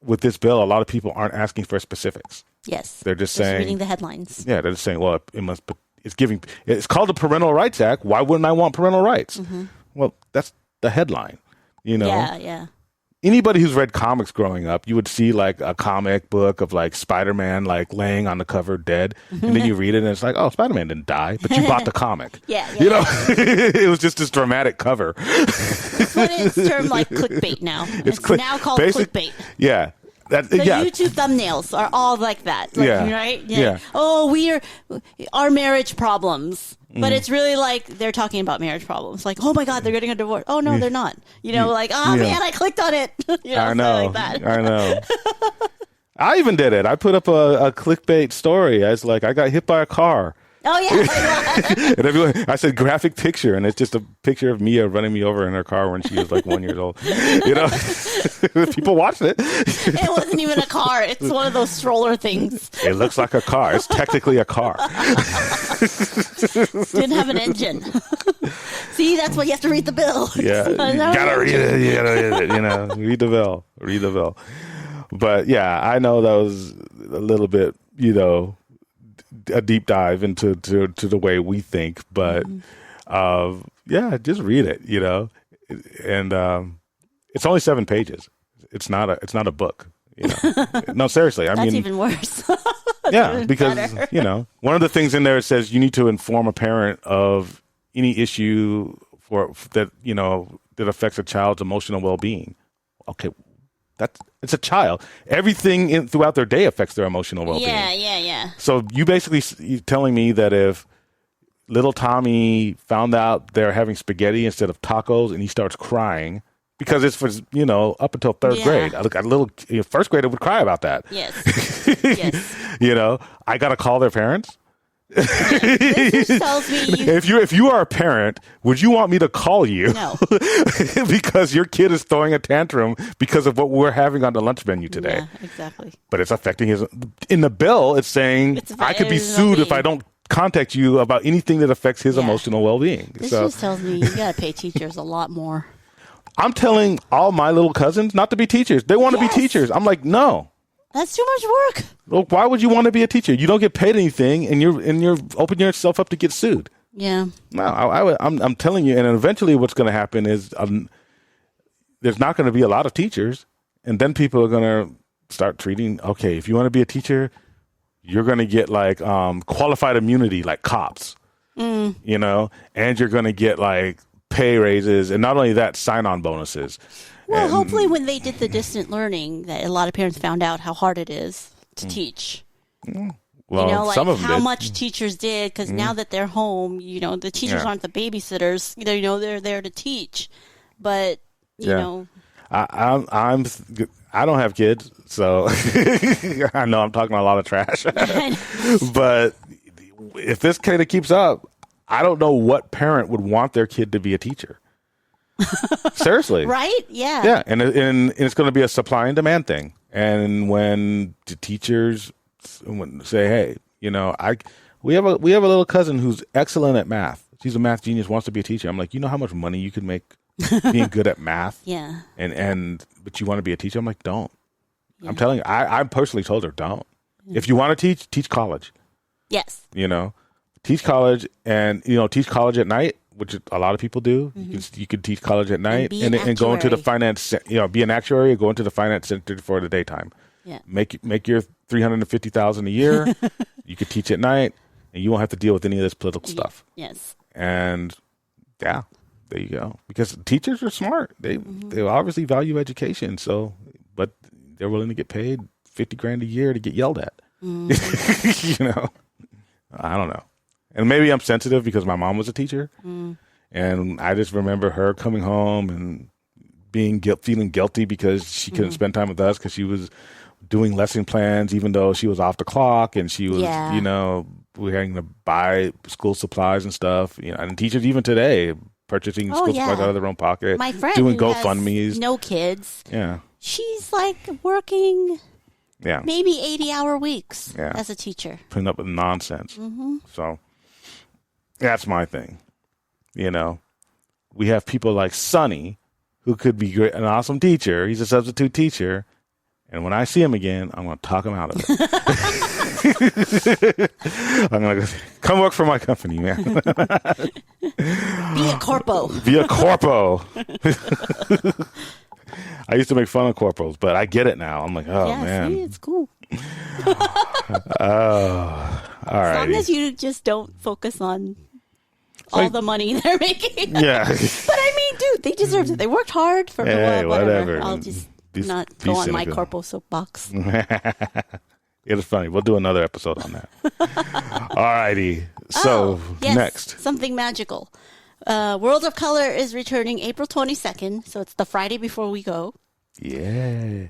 Speaker 2: with this bill, a lot of people aren't asking for specifics.
Speaker 3: Yes.
Speaker 2: They're just saying,
Speaker 3: reading the headlines.
Speaker 2: Yeah. They're just saying, well, it's called the Parental Rights Act. Why wouldn't I want parental rights? Well, that's the headline, Yeah, yeah. Anybody who's read comics growing up, you would see like a comic book of like Spider-Man like laying on the cover dead, and then you read it and it's like, oh, Spider-Man didn't die, but you bought the comic. It was just this dramatic cover.
Speaker 3: That's what it's termed like clickbait now. It's now called clickbait.
Speaker 2: Yeah.
Speaker 3: YouTube thumbnails are all like that. Right? Yeah. Oh, our marriage problems. But it's really like they're talking about marriage problems. Like, oh my God, they're getting a divorce. Oh no, they're not. Like, man, I clicked on it.
Speaker 2: I know.
Speaker 3: Like that.
Speaker 2: I know. I even did it. I put up a clickbait story. I was like, I got hit by a car.
Speaker 3: Oh yeah.
Speaker 2: And everyone, I said graphic picture, and it's just a picture of Mia running me over in her car when she was like 1 year old. People watched it.
Speaker 3: It wasn't even a car. It's one of those stroller things.
Speaker 2: It looks like a car. It's technically a car.
Speaker 3: Didn't have an engine. See, that's why you have to read the bill.
Speaker 2: Yeah, you gotta read it. You gotta read it. Read the bill. Read the bill. But yeah, I know that was a little bit, a deep dive into the way we think, but just read it, and it's only 7 pages. It's not a book. No, seriously.
Speaker 3: That's even worse.
Speaker 2: Yeah, because one of the things in there, it says you need to inform a parent of any issue that affects a child's emotional well-being. Okay. It's a child. Everything throughout their day affects their emotional well-being.
Speaker 3: Yeah.
Speaker 2: So you're telling me that if little Tommy found out they're having spaghetti instead of tacos, and he starts crying because it's for, up until third grade. I look at a little first grader would cry about that.
Speaker 3: Yes. Yes.
Speaker 2: I got to call their parents.
Speaker 3: This just tells me
Speaker 2: if you are a parent, would you want me to call you?
Speaker 3: No.
Speaker 2: Because your kid is throwing a tantrum because of what we're having on the lunch menu today.
Speaker 3: Yeah, exactly.
Speaker 2: But it's affecting his. In the bill, it's saying I could be sued if I don't contact you about anything that affects his emotional well-being.
Speaker 3: This just tells me you got to pay teachers a lot more.
Speaker 2: I'm telling all my little cousins not to be teachers. They want to be teachers. I'm like, no.
Speaker 3: That's too much work.
Speaker 2: Well, why would you want to be a teacher? You don't get paid anything, and you're opening yourself up to get sued.
Speaker 3: Yeah.
Speaker 2: No, I'm telling you, and eventually, what's going to happen is there's not going to be a lot of teachers, and then people are going to start treating. Okay, if you want to be a teacher, you're going to get like qualified immunity, like cops. And you're going to get like pay raises, and not only that, sign-on bonuses.
Speaker 3: Well, hopefully when they did the distant learning, that a lot of parents found out how hard it is to teach.
Speaker 2: Well, some of them
Speaker 3: how
Speaker 2: did.
Speaker 3: much teachers did, because now that they're home, the teachers aren't the babysitters. They're there to teach. But,
Speaker 2: I don't have kids, so I know I'm talking a lot of trash. But if this kind of keeps up, I don't know what parent would want their kid to be a teacher. Seriously.
Speaker 3: Right? Yeah.
Speaker 2: Yeah, and it's going to be a supply and demand thing. And when the teachers say, "Hey, we have a little cousin who's excellent at math. She's a math genius, wants to be a teacher." I'm like, "You know how much money you could make being good at math?"
Speaker 3: Yeah.
Speaker 2: But you want to be a teacher? I'm like, "Don't." Yeah. I'm telling you, I personally told her, "Don't." Yeah. If you want to teach college.
Speaker 3: Yes.
Speaker 2: Teach college, and teach college at night, which a lot of people do. Mm-hmm. You could teach college at night and go into the finance. Be an actuary, or go into the finance center for the daytime. Yeah. Make your $350,000 a year. You could teach at night, and you won't have to deal with any of this political stuff.
Speaker 3: Yes.
Speaker 2: And there you go. Because teachers are smart. They obviously value education. But they're willing to get paid $50,000 a year to get yelled at.
Speaker 3: Mm.
Speaker 2: I don't know. And maybe I'm sensitive because my mom was a teacher. And I just remember her coming home and feeling guilty because she couldn't spend time with us because she was doing lesson plans, even though she was off the clock, and she was, we were having to buy school supplies and stuff. And teachers even today purchasing school supplies out of their own pocket.
Speaker 3: My friend
Speaker 2: doing
Speaker 3: who
Speaker 2: GoFundMes.
Speaker 3: has no kids.
Speaker 2: Yeah.
Speaker 3: She's like working maybe 80-hour weeks as a teacher.
Speaker 2: Putting up with nonsense. Mm-hmm. So that's my thing. We have people like Sonnie, who could be an awesome teacher. He's a substitute teacher. And when I see him again, I'm going to talk him out of it. I'm going to come work for my company, man.
Speaker 3: Be a corpo.
Speaker 2: Be a corpo. I used to make fun of corporals, but I get it now. I'm like, man.
Speaker 3: See, it's cool.
Speaker 2: All right.
Speaker 3: As long as you just don't focus on all the money they're making.
Speaker 2: Yeah.
Speaker 3: But I mean, dude, they deserve it. They worked hard for whatever. I'll just not go on my corpo soapbox.
Speaker 2: It was funny. We'll do another episode on that. All righty. So next.
Speaker 3: Something magical. World of Color is returning April 22nd. So it's the Friday before we go.
Speaker 2: Yeah.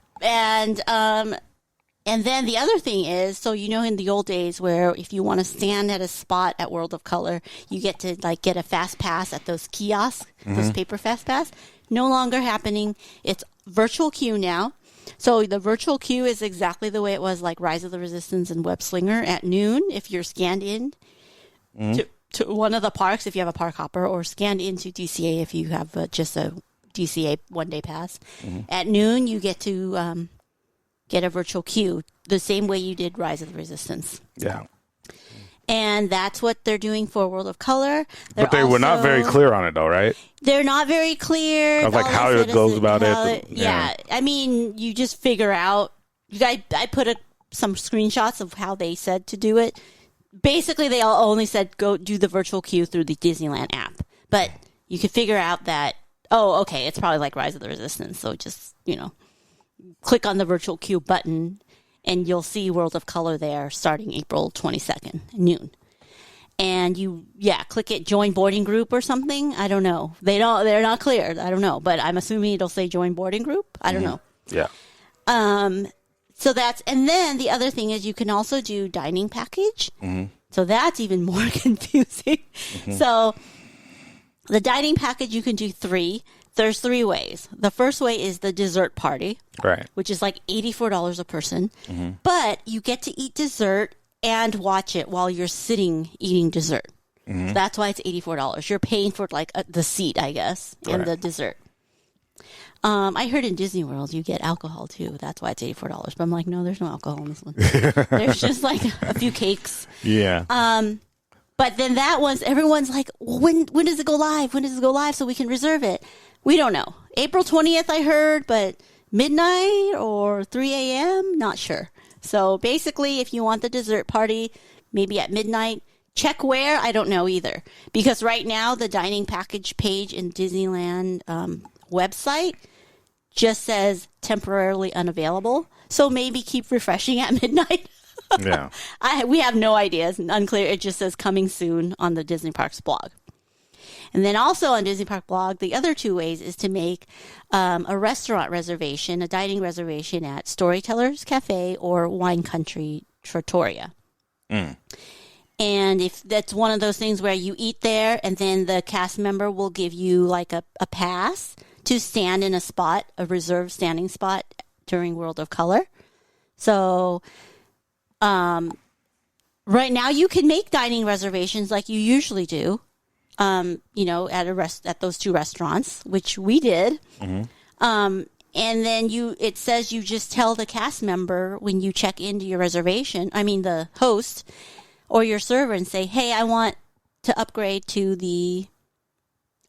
Speaker 3: And then the other thing is, so in the old days where if you want to stand at a spot at World of Color, you get to get a fast pass at those kiosks, those paper fast pass. No longer happening. It's virtual queue now. So the virtual queue is exactly the way it was like Rise of the Resistance and Web Slinger at noon. If you're scanned in to one of the parks, if you have a park hopper, or scanned into DCA if you have just a DCA one-day pass. At noon, you get to get a virtual queue the same way you did Rise of the Resistance.
Speaker 2: Yeah.
Speaker 3: And that's what they're doing for World of Color.
Speaker 2: But they were not very clear on it, though, right?
Speaker 3: They're not very clear.
Speaker 2: Of how it goes about it.
Speaker 3: Yeah. I mean, you just figure out. I put some screenshots of how they said to do it. Basically, they all only said go do the virtual queue through the Disneyland app. But you could figure out that, okay, it's probably like Rise of the Resistance. So just, click on the virtual queue button, and you'll see World of Color there starting April 22nd, noon. and click it, join boarding group or something. I don't know. They're not clear. I don't know, but I'm assuming it'll say join boarding group. I don't know.
Speaker 2: Yeah.
Speaker 3: So and then the other thing is you can also do dining package. So that's even more confusing. So the dining package, you can do 3. There's 3 ways. The first way is the dessert party,
Speaker 2: right?
Speaker 3: Which is like $84 a person, but you get to eat dessert and watch it while you're sitting eating dessert. So that's why it's $84. You're paying for like the seat, I guess, and the dessert. I heard in Disney World you get alcohol too. That's why it's $84. But I'm like, no, there's no alcohol in this one. There's just like a few cakes.
Speaker 2: Yeah.
Speaker 3: But then everyone's like, well, when does it go live? When does it go live so we can reserve it? We don't know. April 20th, I heard, but midnight or 3 a.m., not sure. So basically, if you want the dessert party, maybe at midnight, check where, I don't know either. Because right now, the dining package page in Disneyland website just says temporarily unavailable. So maybe keep refreshing at midnight.
Speaker 2: Yeah.
Speaker 3: We have no idea. It's unclear. It just says coming soon on the Disney Parks blog. And then also on Disney Park blog, the other 2 ways is to make a restaurant reservation, a dining reservation at Storytellers Cafe or Wine Country Trattoria. And if that's one of those things where you eat there and then the cast member will give you like a pass to stand in a reserved standing spot during World of Color. So right now you can make dining reservations like you usually do. At those 2 restaurants, which we did. And then it says you just tell the cast member when you check into your reservation, the host or your server, and say, hey, I want to upgrade to the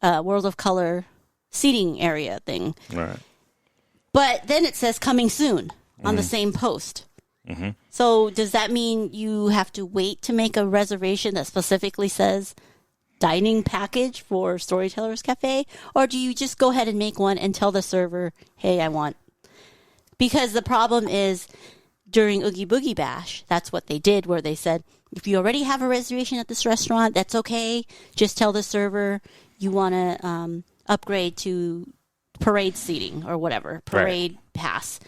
Speaker 3: World of Color seating area thing.
Speaker 2: Right.
Speaker 3: But then it says coming soon on the same post. So does that mean you have to wait to make a reservation that specifically says dining package for Storytellers Cafe, or do you just go ahead and make one and tell the server, hey, I want? Because the problem is during Oogie Boogie Bash, that's what they did, where they said, if you already have a reservation at this restaurant, that's okay. Just tell the server you want to upgrade to parade seating or whatever, parade pass.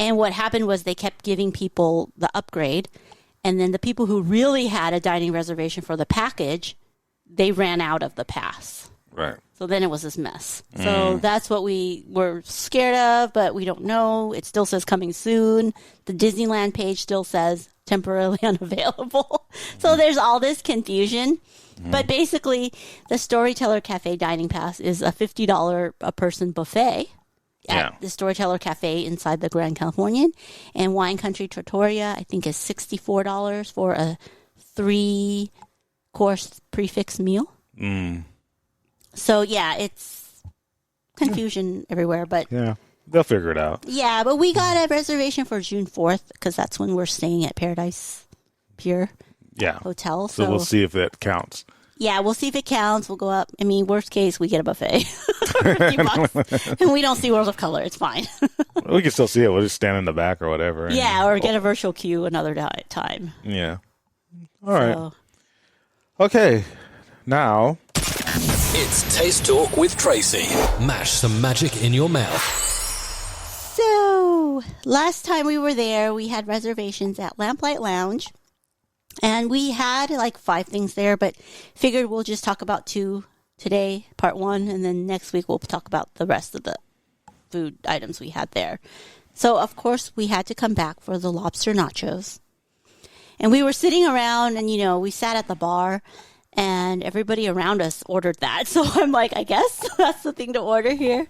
Speaker 3: And what happened was they kept giving people the upgrade, and then the people who really had a dining reservation for the package, they ran out of the pass.
Speaker 2: Right.
Speaker 3: So then it was this mess. So that's what we were scared of, but we don't know. It still says coming soon. The Disneyland page still says temporarily unavailable. So there's all this confusion. But basically, the Storyteller Cafe Dining Pass is a $50 a person buffet at the Storyteller Cafe inside the Grand Californian. And Wine Country Trattoria, I think, is $64 for a 3-course prefix meal. So, it's confusion everywhere. But
Speaker 2: yeah, they'll figure it out.
Speaker 3: Yeah, but we got a reservation for June 4th because that's when we're staying at Paradise Pier Hotel.
Speaker 2: So we'll see if that counts.
Speaker 3: Yeah, we'll see if it counts. We'll go up. Worst case, we get a buffet for $50. And we don't see World of Color. It's fine.
Speaker 2: We can still see it. We'll just stand in the back or whatever.
Speaker 3: Yeah, or get a virtual queue another time.
Speaker 2: Yeah. All right. Okay. Now,
Speaker 4: it's Taste Talk with Tracy. Mash some magic in your mouth.
Speaker 3: So, last time we were there, we had reservations at Lamplight Lounge. And we had like 5 things there, but figured we'll just talk about 2 today, part 1. And then next week we'll talk about the rest of the food items we had there. So, of course, we had to come back for the Lobster Nachos. And we were sitting around and, we sat at the bar. And everybody around us ordered that. So I'm like, I guess that's the thing to order here.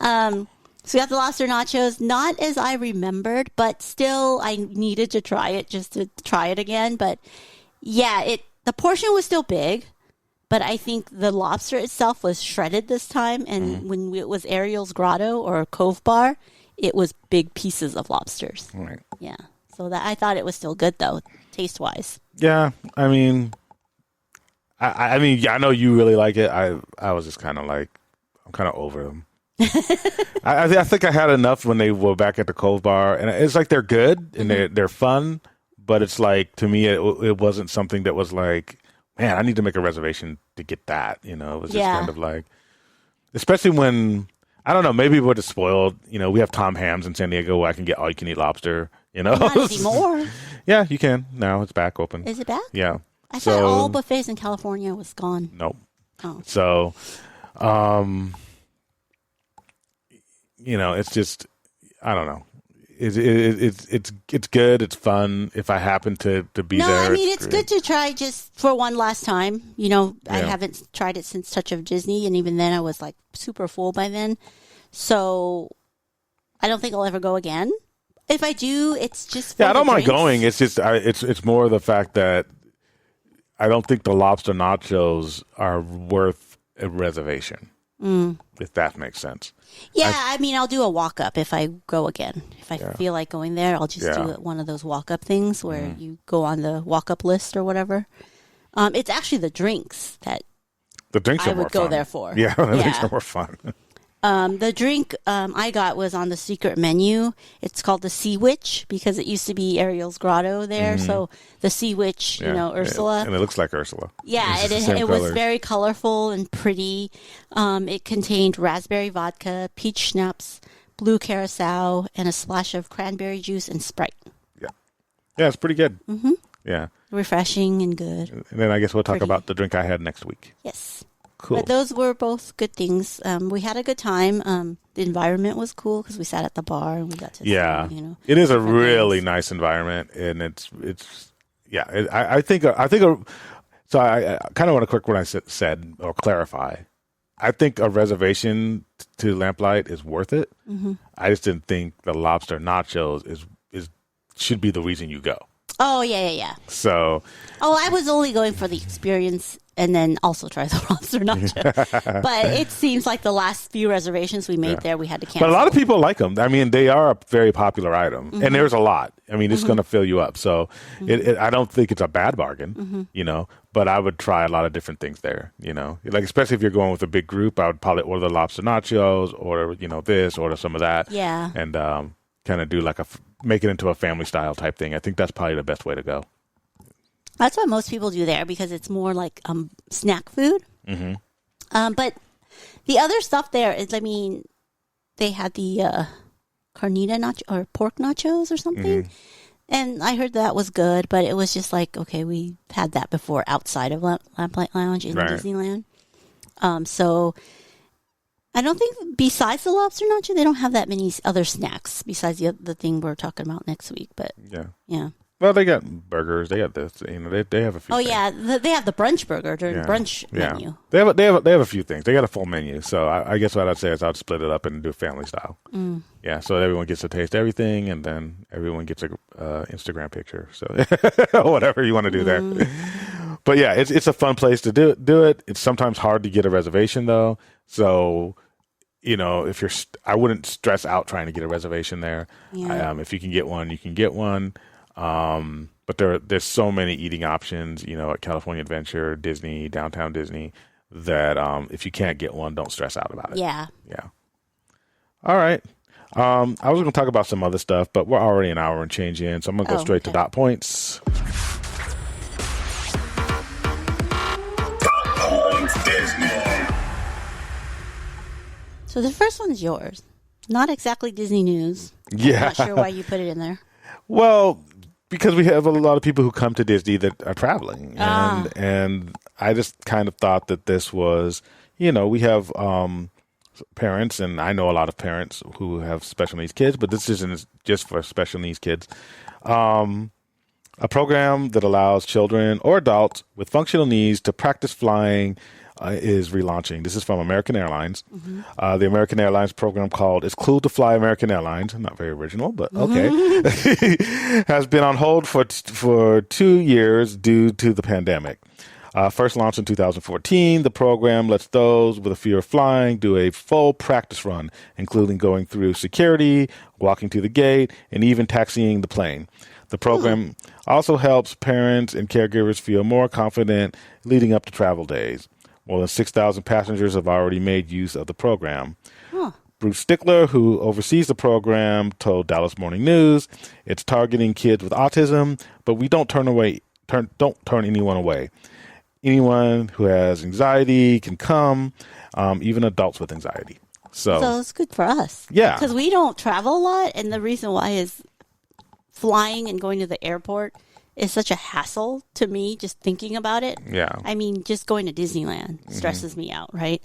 Speaker 3: So we got the lobster nachos, not as I remembered, but still I needed to try it just to try it again. But yeah, the portion was still big, but I think the lobster itself was shredded this time. And when it was Ariel's Grotto or Cove Bar, it was big pieces of lobsters.
Speaker 2: Right.
Speaker 3: Yeah. So I thought it was still good though, taste-wise.
Speaker 2: Yeah. I know you really like it. I was just kind of like, I'm kind of over them. I think I had enough when they were back at the Cove Bar, and it's like they're good and they're fun, but it's like to me it wasn't something that was like man, I need to make a reservation to get that. It was just kind of like, especially when, I don't know, maybe we're just spoiled. We have Tom Hams in San Diego where I can get all you can eat lobster.
Speaker 3: Not anymore.
Speaker 2: Yeah, you can. Now it's back open.
Speaker 3: Is it back?
Speaker 2: Yeah.
Speaker 3: I thought all buffets in California was gone.
Speaker 2: Nope.
Speaker 3: Oh.
Speaker 2: So, it's just, I don't know. It's good. It's fun. If I happen to be there.
Speaker 3: No, I mean, it's good to try just for one last time. I haven't tried it since Touch of Disney, and even then I was like super full by then. So I don't think I'll ever go again. If I do, it's just for
Speaker 2: I don't mind
Speaker 3: drinks.
Speaker 2: going. It's just it's more the fact that I don't think the Lobster Nachos are worth a reservation. If that makes sense.
Speaker 3: Yeah, I mean, I'll do a walk-up if I go again. If I feel like going there, I'll just do one of those walk-up things where you go on the walk-up list or whatever. It's actually the drinks that I would go there for.
Speaker 2: Yeah, the drinks are more fun.
Speaker 3: The drink I got was on the secret menu. It's called the Sea Witch because it used to be Ariel's grotto there. So the Sea Witch, Ursula.
Speaker 2: And it looks like Ursula.
Speaker 3: Yeah, it was very colorful and pretty. It contained raspberry vodka, peach schnapps, blue curacao, and a splash of cranberry juice and Sprite.
Speaker 2: Yeah. Yeah, it's pretty good. Mm-hmm. Yeah.
Speaker 3: Refreshing and good.
Speaker 2: And then I guess we'll talk about the drink I had next week.
Speaker 3: Yes.
Speaker 2: Cool.
Speaker 3: But those were both good things. We had a good time. The environment was cool because we sat at the bar and we got to see,
Speaker 2: it is a really nice environment, and I think so. I kind of want to correct what I said or clarify. I think a reservation to Lamplight is worth it. Mm-hmm. I just didn't think the Lobster Nachos should be the reason you go.
Speaker 3: Oh yeah.
Speaker 2: So.
Speaker 3: Oh, I was only going for the experience. And then also try the lobster nacho. But it seems like the last few reservations we made there, we had to cancel.
Speaker 2: But a lot of people like them. I mean, they are a very popular item. And there's a lot. I mean, it's going to fill you up. So I don't think it's a bad bargain, but I would try a lot of different things there, Like, especially if you're going with a big group, I would probably order the lobster nachos, order, this, order some of that.
Speaker 3: Yeah.
Speaker 2: And kind of do like make it into a family style type thing. I think that's probably the best way to go.
Speaker 3: That's what most people do there because it's more like snack food. Mm-hmm. But the other stuff there is, I mean, they had the carnita nacho or pork nachos or something. Mm-hmm. And I heard that was good, but it was just like, okay, we had that before outside of Lamplight Lounge in Disneyland. So I don't think besides the lobster nacho, they don't have that many other snacks besides the thing we're talking about next week. But yeah.
Speaker 2: Well, they got burgers. They got this. They have a few.
Speaker 3: Oh
Speaker 2: things.
Speaker 3: yeah, they have the brunch burger during brunch menu.
Speaker 2: They have a few things. They got a full menu. So I guess what I'd say is I'd split it up and do family style. Mm. Yeah, so everyone gets to taste everything, and then everyone gets a Instagram picture. So whatever you want to do there. But yeah, it's a fun place to do it. It's sometimes hard to get a reservation though. So if I wouldn't stress out trying to get a reservation there. Yeah. If you can get one, you can get one. But there's so many eating options, at California Adventure, Disney, Downtown Disney, that if you can't get one, don't stress out about it.
Speaker 3: Yeah.
Speaker 2: Yeah. All right. I was going to talk about some other stuff, but we're already an hour and change in, so I'm going to go straight to dot points.
Speaker 5: Dot points Disney.
Speaker 3: So the first one is yours. Not exactly Disney news.
Speaker 2: Yeah.
Speaker 3: I'm not sure why you put it in there.
Speaker 2: Well, because we have a lot of people who come to Disney that are traveling. And I just kind of thought that this was, we have parents, and I know a lot of parents who have special needs kids, but this isn't just for special needs kids. A program that allows children or adults with functional needs to practice flying is relaunching. This is from American Airlines. Mm-hmm. The American Airlines program called It's Cool to Fly American Airlines. Not very original, but okay. Has been on hold for 2 years due to the pandemic. First launched in 2014, the program lets those with a fear of flying do a full practice run, including going through security, walking to the gate, and even taxiing the plane. The program also helps parents and caregivers feel more confident leading up to travel days. More than 6,000 passengers have already made use of the program. Huh. Bruce Stickler, who oversees the program, told Dallas Morning News, "It's targeting kids with autism, but we don't turn anyone away. anyone who has anxiety can come, even adults with anxiety.
Speaker 3: So it's good for us.
Speaker 2: Yeah.
Speaker 3: Because we don't travel a lot, and the reason why is flying and going to the airport is such a hassle to me, just thinking about it.
Speaker 2: Yeah.
Speaker 3: I mean, just going to Disneyland stresses me out, right?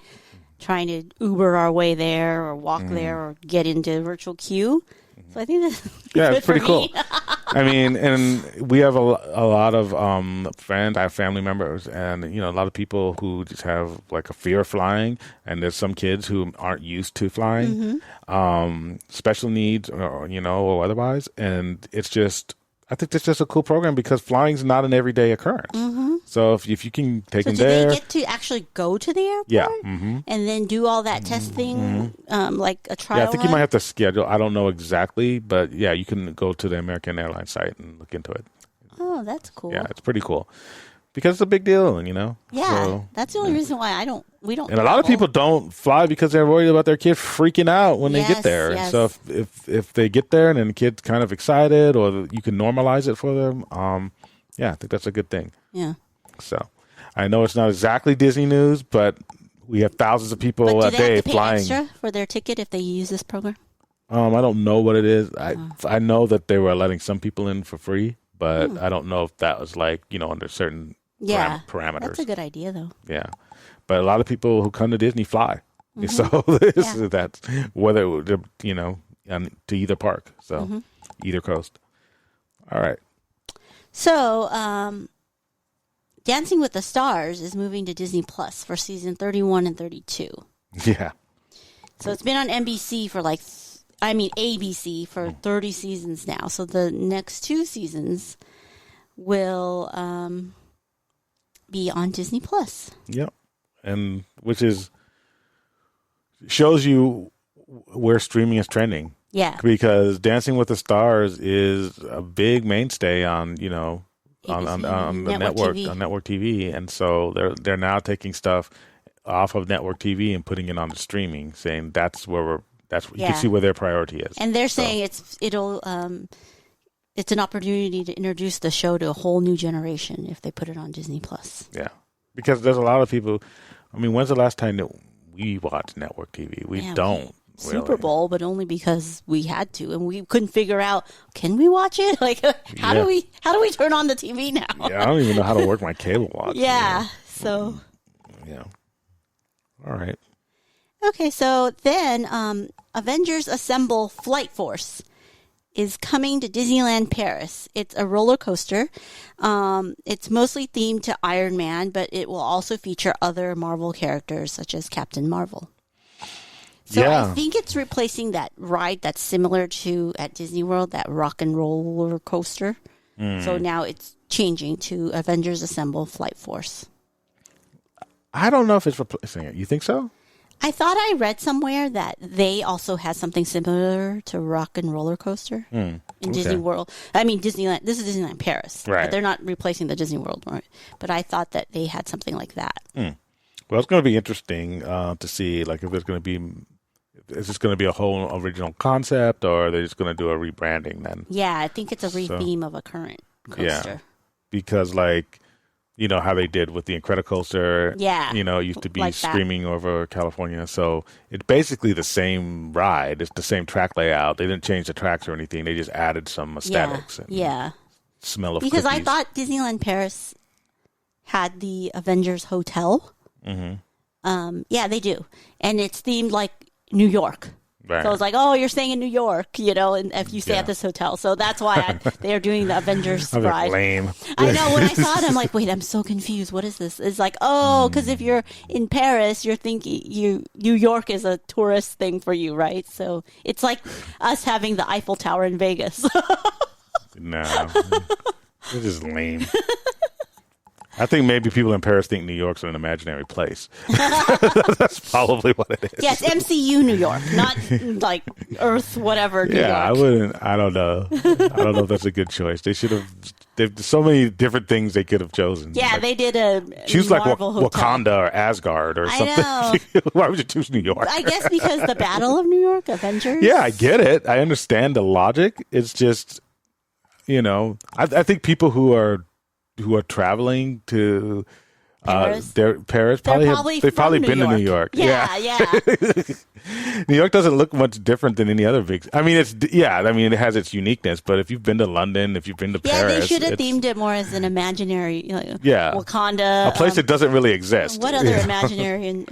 Speaker 3: Trying to Uber our way there or walk there or get into virtual queue. So I think that's good
Speaker 2: it's pretty
Speaker 3: for
Speaker 2: cool.
Speaker 3: me.
Speaker 2: I mean, and we have a lot of friends, I have family members, and a lot of people who just have like a fear of flying, and there's some kids who aren't used to flying, special needs, or otherwise, and it's just, I think that's just a cool program because flying's not an everyday occurrence. So if you can take them there,
Speaker 3: they get to actually go to the airport?
Speaker 2: Yeah,
Speaker 3: and then do all that testing, like a trial.
Speaker 2: Yeah, I think you might have to schedule. I don't know exactly, but yeah, you can go to the American Airlines site and look into it.
Speaker 3: Oh, that's cool.
Speaker 2: Yeah, it's pretty cool because it's a big deal,
Speaker 3: Yeah,
Speaker 2: So,
Speaker 3: that's the only reason why we don't.
Speaker 2: and a lot of people don't fly because they're worried about their kid freaking out when they get there.
Speaker 3: Yes.
Speaker 2: So if they get there and then the kid's kind of excited, or you can normalize it for them, I think that's a good thing.
Speaker 3: Yeah.
Speaker 2: So I know it's not exactly Disney news, but we have thousands of people
Speaker 3: But
Speaker 2: a
Speaker 3: do they
Speaker 2: day
Speaker 3: have to pay
Speaker 2: flying.
Speaker 3: extra for their ticket if they use this program?
Speaker 2: I don't know what it is. I know that they were letting some people in for free, but I don't know if that was like, under certain parameters.
Speaker 3: That's a good idea, though.
Speaker 2: Yeah. But a lot of people who come to Disney fly. So that's whether, to either park. So either coast. All right.
Speaker 3: So, Dancing with the Stars is moving to Disney Plus for season 31 and 32.
Speaker 2: Yeah.
Speaker 3: So it's been on NBC for ABC for 30 seasons now. So the next 2 seasons will be on Disney Plus.
Speaker 2: Yep. And which shows you where streaming is trending.
Speaker 3: Yeah.
Speaker 2: Because Dancing with the Stars is a big mainstay on, on the network
Speaker 3: TV.
Speaker 2: On network TV, and so they're now taking stuff off of network TV and putting it on the streaming, saying that's where you can see where their priority is.
Speaker 3: And they're saying it's an opportunity to introduce the show to a whole new generation if they put it on Disney Plus.
Speaker 2: Yeah, because there's a lot of people. I mean, when's the last time that we watched network TV? We don't.
Speaker 3: Super Bowl, but only because we had to, and we couldn't figure out, can we watch it? Like, how do we turn on the TV now?
Speaker 2: Yeah, I don't even know how to work my cable watch.
Speaker 3: Yeah, so.
Speaker 2: Yeah. All right.
Speaker 3: Okay, so then Avengers Assemble Flight Force is coming to Disneyland Paris. It's a roller coaster. It's mostly themed to Iron Man, but it will also feature other Marvel characters such as Captain Marvel. So I think it's replacing that ride that's similar to at Disney World, that rock and roller coaster. So now it's changing to Avengers Assemble Flight Force.
Speaker 2: I don't know if it's replacing it. You think so?
Speaker 3: I thought I read somewhere that they also had something similar to rock and roller coaster in Disney World. I mean, Disneyland. This is Disneyland Paris.
Speaker 2: Right.
Speaker 3: But they're not replacing the Disney World, right? But I thought that they had something like that.
Speaker 2: Well, it's going to be interesting to see, like, if there's going to be. Is this going to be a whole original concept, or are they just going to do a rebranding then?
Speaker 3: Yeah, I think it's a re-theme of a current coaster.
Speaker 2: Yeah, because like, how they did with the Incredicoaster.
Speaker 3: Yeah.
Speaker 2: It used to be
Speaker 3: like
Speaker 2: screaming over California. So it's basically the same ride. It's the same track layout. They didn't change the tracks or anything. They just added some aesthetics. And smell of
Speaker 3: because
Speaker 2: cookies.
Speaker 3: I thought Disneyland Paris had the Avengers Hotel. Yeah, they do. And it's themed like New York.
Speaker 2: Right.
Speaker 3: So I was like, oh, you're staying in New York, and if you stay at this hotel. So that's why they're doing the Avengers
Speaker 2: I was
Speaker 3: ride.
Speaker 2: like, lame.
Speaker 3: I know. When I saw it, I'm like, wait, I'm so confused. What is this? It's like, because if you're in Paris, you're thinking New York is a tourist thing for you, right? So it's like us having the Eiffel Tower in Vegas.
Speaker 2: No. It's just lame. I think maybe people in Paris think New York's an imaginary place. That's probably what it is.
Speaker 3: Yes, MCU New York, not like Earth, whatever. New York.
Speaker 2: I wouldn't. I don't know. I don't know if that's a good choice. They should have. There's so many different things they could have chosen.
Speaker 3: Yeah, they did a
Speaker 2: choose
Speaker 3: Marvel
Speaker 2: like
Speaker 3: hotel.
Speaker 2: Wakanda or Asgard or something.
Speaker 3: I know.
Speaker 2: Why would you choose New York?
Speaker 3: I guess because the Battle of New York, Avengers.
Speaker 2: Yeah, I get it. I understand the logic. It's just, I think people who are traveling to
Speaker 3: Paris?
Speaker 2: Paris
Speaker 3: They've
Speaker 2: they've
Speaker 3: probably
Speaker 2: been to New York.
Speaker 3: Yeah.
Speaker 2: New York doesn't look much different than any other big. I mean, it has its uniqueness. But if you've been to London, if you've been to Paris,
Speaker 3: they should have themed it more as an imaginary,
Speaker 2: Yeah.
Speaker 3: Wakanda,
Speaker 2: a place that doesn't really exist.
Speaker 3: What other imaginary?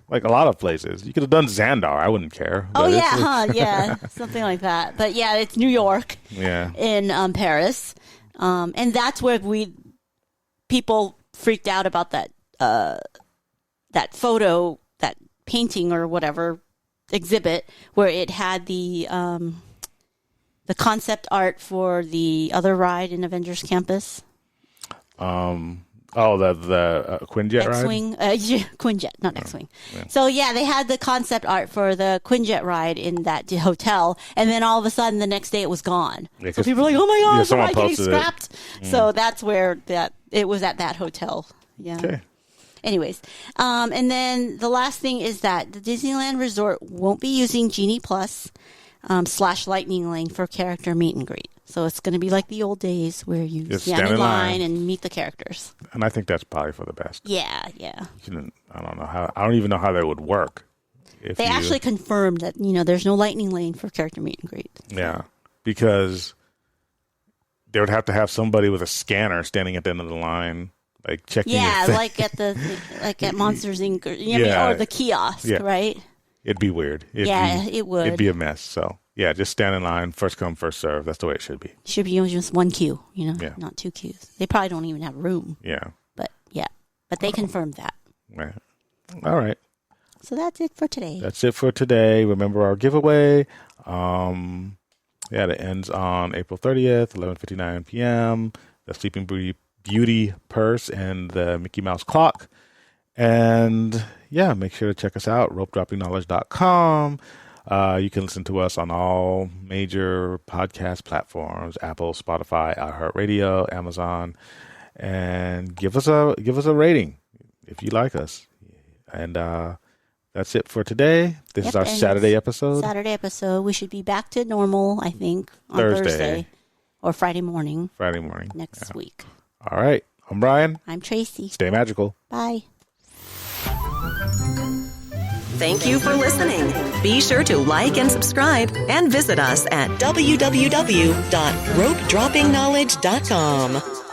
Speaker 2: Like a lot of places, you could have done Xandar. I wouldn't care.
Speaker 3: Oh
Speaker 2: But
Speaker 3: yeah, something like that. But yeah, it's New York.
Speaker 2: Yeah.
Speaker 3: In Paris, and that's where people freaked out about that photo, that painting or whatever exhibit where it had the concept art for the other ride in Avengers Campus.
Speaker 2: The Quinjet ride?
Speaker 3: X-Wing, Quinjet, not X-Wing.
Speaker 2: Yeah.
Speaker 3: So yeah, they had the concept art for the Quinjet ride in that hotel, and then all of a sudden the next day it was gone.
Speaker 2: Yeah,
Speaker 3: so people were like, "Oh my god,
Speaker 2: someone
Speaker 3: it's getting
Speaker 2: posted
Speaker 3: scrapped." So that's where it was at that hotel. Yeah.
Speaker 2: Okay.
Speaker 3: Anyways, and then the last thing is that the Disneyland Resort won't be using Genie Plus / Lightning Lane for character meet and greet. So it's going to be like the old days where you stand in line and meet the characters.
Speaker 2: And I think that's probably for the best.
Speaker 3: Yeah.
Speaker 2: I don't know how. I don't even know how that would work.
Speaker 3: They actually confirmed that there's no Lightning Lane for character meet and greet.
Speaker 2: Yeah, because they would have to have somebody with a scanner standing at the end of the line, like checking.
Speaker 3: Yeah, like at Monsters Inc. Or the kiosk, right?
Speaker 2: It'd be weird.
Speaker 3: It would.
Speaker 2: It'd be a mess. So yeah, just stand in line, first come, first serve. That's the way it should be.
Speaker 3: Should be just one queue, not two queues. They probably don't even have room.
Speaker 2: Yeah.
Speaker 3: But they confirmed that.
Speaker 2: Right. All right.
Speaker 3: So that's it for today.
Speaker 2: That's it for today. Remember our giveaway. It ends on April 30th, 11:59 p.m. The Sleeping Beauty purse and the Mickey Mouse clock. And make sure to check us out, ropedroppingknowledge.com. You can listen to us on all major podcast platforms, Apple, Spotify, iHeartRadio, Amazon, and give us a rating if you like us. And that's it for today. This is our Saturday episode. We
Speaker 3: should be back to normal, I think, on Thursday or Friday morning. Next week.
Speaker 2: All right. I'm Brian.
Speaker 3: I'm Tracy.
Speaker 2: Stay magical.
Speaker 3: Bye.
Speaker 1: Thank you for listening. Be sure to like and subscribe and visit us at www.ropedroppingknowledge.com.